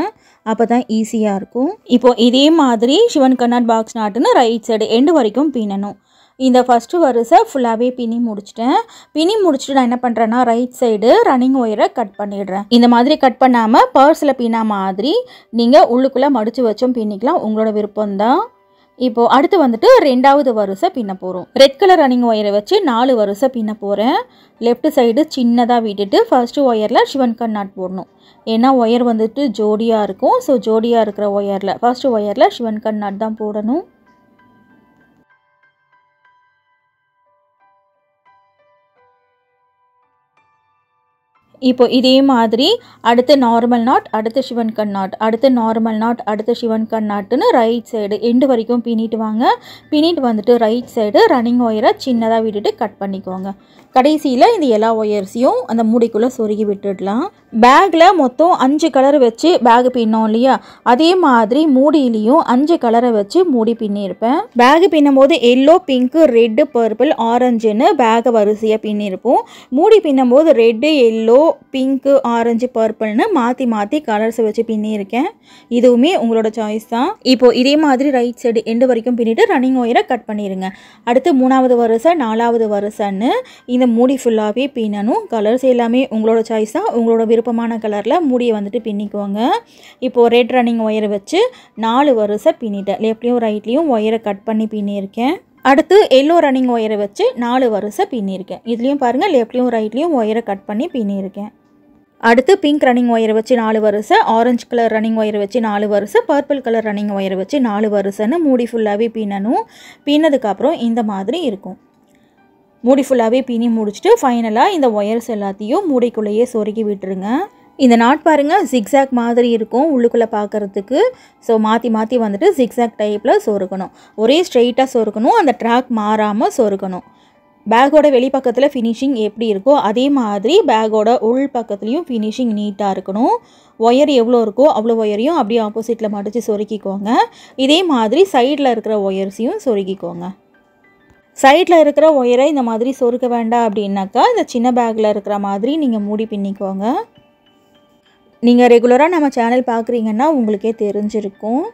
அப்போ தான் ஈஸியாக இருக்கும். இப்போ இதே மாதிரி ஷிவன் கட் நாட் பாக்ஸ் நாட்டுன்னு ரைட் சைடு எண்டு வரைக்கும் பின்னணும். இந்த ஃபஸ்ட்டு வரிசை ஃபுல்லாகவே பின்னி முடிச்சிட்டேன். பின்னி முடிச்சுட்டு நான் என்ன பண்ணுறேன்னா ரைட் சைடு ரன்னிங் ஒயரை கட் பண்ணிடுறேன். இந்த மாதிரி கட் பண்ணாமல் பர்ஸில் பின்னா மாதிரி நீங்கள் உள்ளுக்குள்ளே மடித்து வச்சும் பின்னிக்கலாம், உங்களோட விருப்பம்தான். இப்போது அடுத்து வந்துட்டு 2வது வரிசை பின்ன போகிறோம். ரெட் கலர் ரன்னிங் ஒயரை வச்சு 4 வரிசை பின்ன போகிறேன். லெஃப்ட் சைடு சின்னதாக விட்டுட்டு ஃபர்ஸ்ட்டு ஒயரில் ஷிவன் கட் நாட் போடணும். ஏன்னா ஒயர் வந்துட்டு ஜோடியாக இருக்கும். ஸோ ஜோடியாக இருக்கிற ஒயரில் ஃபர்ஸ்ட்டு ஒயரில் ஷிவன் கட் நாட் தான் போடணும். இப்போ இதே மாதிரி அடுத்து நார்மல் நாட், அடுத்து ஷிவன் கட் நாட், அடுத்து நார்மல் நாட், அடுத்து ஷிவன் கட் நாட்டுன்னு ரைட் சைடு எண்டு வரைக்கும் பின்னிட்டு வாங்க. பின்னிட்டு வந்துட்டு ரைட் சைடு ரன்னிங் ஒயரை சின்னதாக விட்டுட்டு கட் பண்ணிக்கோங்க. கடைசியில் இந்த எல்லா ஒயர்ஸையும் அந்த மூடிக்குள்ளே சொருகி விட்டுடலாம். பேக்கில் மொத்தம் 5 கலர் வச்சு பேக் பின்னோம் இல்லையா, அதே மாதிரி மூடியிலையும் 5 கலரை வச்சு மூடி பின்னிருப்பேன். பேக் பின்னும் போது எல்லோ, பிங்க்கு, ரெட்டு, பர்பிள், ஆரஞ்சுன்னு பேக்கை வரிசையாக பின்னிருப்போம். மூடி பின்னும் போது ரெட்டு, எல்லோ, பிங்க்கு, ஆரஞ்சு, பர்பிள்னு மாற்றி கலர்ஸை வச்சு பின்னியிருக்கேன். இதுவுமே உங்களோட சாய்ஸ் தான். இப்போது இதே மாதிரி ரைட் சைடு எண்டு வரைக்கும் பின்னிட்டு ரன்னிங் ஒயரை கட் பண்ணிடுங்க. அடுத்து 3வது வரிசை 4வது வரிசைன்னு இந்த மூடி ஃபுல்லாகவே பின்னணும். கலர்ஸ் எல்லாமே உங்களோட சாய்ஸ் தான். உங்களோட விருப்பமான கலரில் மூடியை வந்துட்டு பின்னிக்கோங்க. இப்போது ரெட் ரன்னிங் ஒயரை வச்சு 4 வரிசை பின்னிட்டேன். லெஃப்ட்லேயும் ரைட்லேயும் ஒயரை கட் பண்ணி பின்னியிருக்கேன். அடுத்து எல்லோ ரன்னிங் ஒயரை வச்சு 4 வரிசை பின்னியிருக்கேன். இதுலேயும் பாருங்கள் லெஃப்ட்லேயும் ரைட்லேயும் ஒயரை கட் பண்ணி பின்னியிருக்கேன். அடுத்து பிங்க் ரன்னிங் ஒயரை வச்சு 4 வரிசை, ஆரஞ்சு கலர் ரன்னிங் ஒயரை வச்சு 4 வரிசை, பர்பிள் கலர் ரன்னிங் ஒயரை வச்சு 4 வரிசைன்னு மூடி ஃபுல்லாகவே பின்னணும். பின்னதுக்கப்புறம் இந்த மாதிரி இருக்கும். மூடி ஃபுல்லாகவே பின்னி முடிச்சுட்டு ஃபைனலாக இந்த ஒயர்ஸ் எல்லாத்தையும் மூடிக்குள்ளேயே சொருகி விட்டுருங்க. இந்த நாட் பாருங்கள் ஜிக்ஸாக் மாதிரி இருக்கும் உள்ளுக்குள்ளே பார்க்குறதுக்கு. ஸோ மாற்றி மாற்றி வந்துட்டு ஜிக்ஸாக் டைப்பில் சொருக்கணும். ஒரே ஸ்ட்ரெயிட்டாக சொருக்கணும், அந்த ட்ராக் மாறாமல் சொருக்கணும். பேக்கோட வெளிப்பக்கத்தில் ஃபினிஷிங் எப்படி இருக்கோ அதே மாதிரி பேக்கோட உள் பக்கத்துலேயும் ஃபினிஷிங் நீட்டாக இருக்கணும். ஒயர் எவ்வளோ இருக்கோ அவ்வளோ ஒயரையும் அப்படியே ஆப்போசிட்டில் மடித்து சொருக்கிக்கோங்க. இதே மாதிரி சைடில் இருக்கிற ஒயர்ஸையும் சொருக்கிக்கோங்க. சைடில் இருக்கிற ஒயரை இந்த மாதிரி சொருக்க வேண்டாம் அப்படின்னாக்கா இந்த சின்ன பேக்கில் இருக்கிற மாதிரி நீங்கள் மூடி பின்னிக்கோங்க. நீங்கள் ரெகுலராக நம்ம சேனல் பார்க்குறீங்கன்னா உங்களுக்கே தெரிஞ்சிருக்கும்.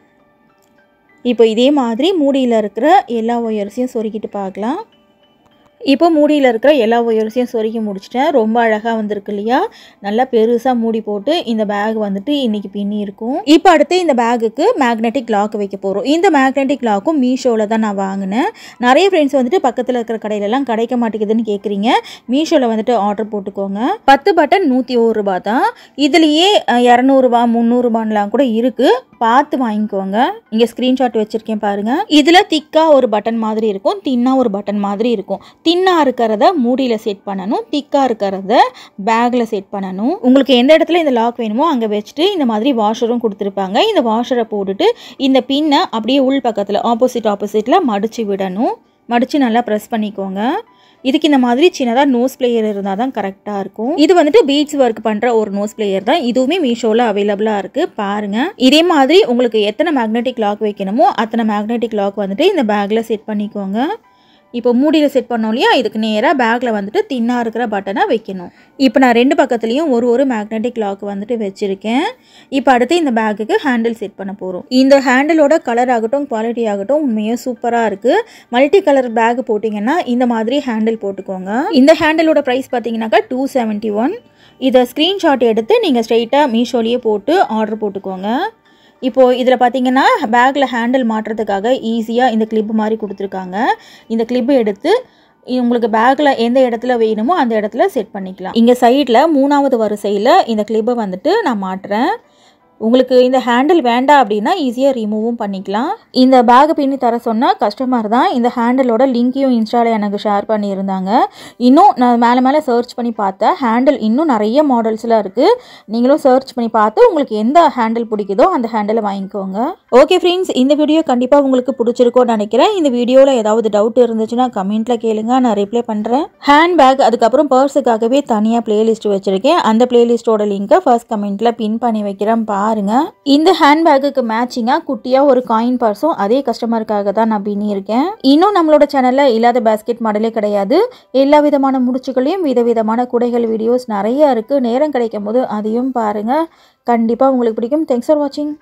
இப்போ இதே மாதிரி மூடியில் இருக்கிற எல்லா ஒயர்ஸையும் சொருக்கிட்டு பார்க்கலாம். இப்போ மூடியில் இருக்கிற எல்லா ஒயர்ஸையும் சொருக்கி முடிச்சிட்டேன். ரொம்ப அழகாக வந்திருக்கு இல்லையா? நல்லா பெருசாக மூடி போட்டு இந்த பேக் வந்துட்டு இன்றைக்கி பின்னி இருக்கும். இப்போ அடுத்து இந்த பேக்குக்கு மேக்னெட்டிக் லாக் வைக்க போகிறோம். இந்த மேக்னெட்டிக் லாக்கும் மீஷோவில் தான் நான் வாங்கினேன். நிறைய ஃப்ரெண்ட்ஸ் வந்துட்டு பக்கத்தில் இருக்கிற கடையிலலாம் கிடைக்க மாட்டேங்குதுன்னு கேட்குறீங்க. மீஷோவில் வந்துட்டு ஆர்டர் போட்டுக்கோங்க. 10 பட்டன் 101 ரூபா தான். இதுலேயே 200 ரூபா 300 ரூபான்லாம் கூட இருக்குது. பார்த்து வாங்கிக்கோங்க. இங்கே ஸ்க்ரீன்ஷாட் வச்சுருக்கேன் பாருங்கள். இதில் திக்காக ஒரு பட்டன் மாதிரி இருக்கும், தின்னாக ஒரு பட்டன் மாதிரி இருக்கும். தின்னாக இருக்கிறத மூடியில் செட் பண்ணணும், திக்காக இருக்கிறத பேக்கில் செட் பண்ணணும். உங்களுக்கு எந்த இடத்துல இந்த லாக் வேணுமோ அங்கே வச்சுட்டு இந்த மாதிரி வாஷரும் கொடுத்துருப்பாங்க. இந்த வாஷரை போட்டுட்டு இந்த பின்னை அப்படியே உள் பக்கத்தில் ஆப்போசிட்டில் மடித்து விடணும். மடித்து நல்லா ப்ரெஸ் பண்ணிக்கோங்க. இதுக்கு இந்த மாதிரி சின்னதாக நோஸ் பிளேயர் இருந்தால் தான் கரெக்டாக இருக்கும். இது வந்துட்டு பீட்ஸ் ஒர்க் பண்ணுற ஒரு நோஸ் பிளேயர் தான். இதுவுமே மீஷோவில் அவைலபிளாக இருக்குது, பாருங்கள். இதே மாதிரி உங்களுக்கு எத்தனை மேக்னெட்டிக் லாக் வைக்கணுமோ அத்தனை மேக்னெட்டிக் லாக் வந்துட்டு இந்த பேக்கில் செட் பண்ணிக்கோங்க. இப்போ மூடியில் செட் பண்ணோம் இல்லையா, இதுக்கு நேராக பேக்கில் வந்துட்டு தின்னாக இருக்கிற பட்டனை வைக்கணும். இப்போ நான் 2 பக்கத்துலேயும் ஒரு மேக்னெட்டிக் லாக் வந்துட்டு வச்சுருக்கேன். இப்போ அடுத்து இந்த பேக்குக்கு ஹேண்டில் செட் பண்ண போகிறோம். இந்த ஹேண்டிலோட கலர் ஆகட்டும் குவாலிட்டி ஆகட்டும் உண்மையாக சூப்பராக இருக்குது. மல்டி கலர் பேக் போட்டிங்கன்னா இந்த மாதிரி ஹேண்டில் போட்டுக்கோங்க. இந்த ஹேண்டிலோட ப்ரைஸ் பார்த்தீங்கன்னாக்கா 271. இதை ஸ்க்ரீன்ஷாட் எடுத்து நீங்கள் ஸ்ட்ரெயிட்டாக மீஷோலேயே போட்டு ஆர்டர் போட்டுக்கோங்க. இப்போது இதில் பார்த்தீங்கன்னா பேக்கில் ஹேண்டில் மாட்டுறதுக்காக ஈஸியாக இந்த கிளிப் மாதிரி கொடுத்துருக்காங்க. இந்த கிளிப்பு எடுத்து உங்களுக்கு பேக்கில் எந்த இடத்துல வேணுமோ அந்த இடத்துல செட் பண்ணிக்கலாம். இங்கே சைடில் 3வது வரிசையில் இந்த கிளிப்பை வந்துட்டு நான் மாட்டுறேன். உங்களுக்கு இந்த ஹேண்டில் வேண்டாம் அப்படின்னா ஈஸியாக ரிமூவும் பண்ணிக்கலாம். இந்த பேக் பின்னி தர சொன்ன கஸ்டமர் தான் இந்த ஹேண்டிலோட லிங்க்கையும் இன்ஸ்டாவில் எனக்கு ஷேர் பண்ணியிருந்தாங்க. இன்னும் நான் மேலே சர்ச் பண்ணி பார்த்தேன். ஹேண்டில் இன்னும் நிறைய மாடல்ஸில் இருக்குது. நீங்களும் சர்ச் பண்ணி பார்த்து உங்களுக்கு எந்த ஹேண்டில் பிடிக்குதோ அந்த ஹேண்டிலை வாங்கிக்கோங்க. ஓகே ஃப்ரெண்ட்ஸ், இந்த வீடியோ கண்டிப்பாக உங்களுக்கு பிடிச்சிருக்கோன்னு நினைக்கிறேன். இந்த வீடியோவில் ஏதாவது டவுட் இருந்துச்சுன்னா கமெண்ட்டில் கேளுங்க, நான் ரிப்ளை பண்ணுறேன். ஹேண்ட் பேக் அதுக்கப்புறம் பர்ஸுக்காகவே தனியாக பிளேலிஸ்ட் வச்சுருக்கேன். அந்த பிளேலிஸ்ட்டோட லிங்க்கை ஃபர்ஸ்ட் கமெண்ட்டில் பின் பண்ணி வைக்கிறேன், பாருங்க. இந்த ஹேண்ட் பேக்குக்கு மேட்சிங்கா குட்டியா ஒரு காயின் பர்ஸும் அதே கஸ்டமருக்காக தான் நான் பின்னியிருக்கேன். இன்னும் நம்மளோட சேனல்ல இல்லாத பேஸ்கெட் மாடலே கிடையாது. எல்லா விதமான முடிச்சுகளையும் விதவிதமான குடைகள் வீடியோஸ் நிறைய இருக்கு. நேரம் கிடைக்கும் போது அதையும் பாருங்க, கண்டிப்பா உங்களுக்கு பிடிக்கும். தேங்க்ஸ் ஃபார் வாட்சிங்.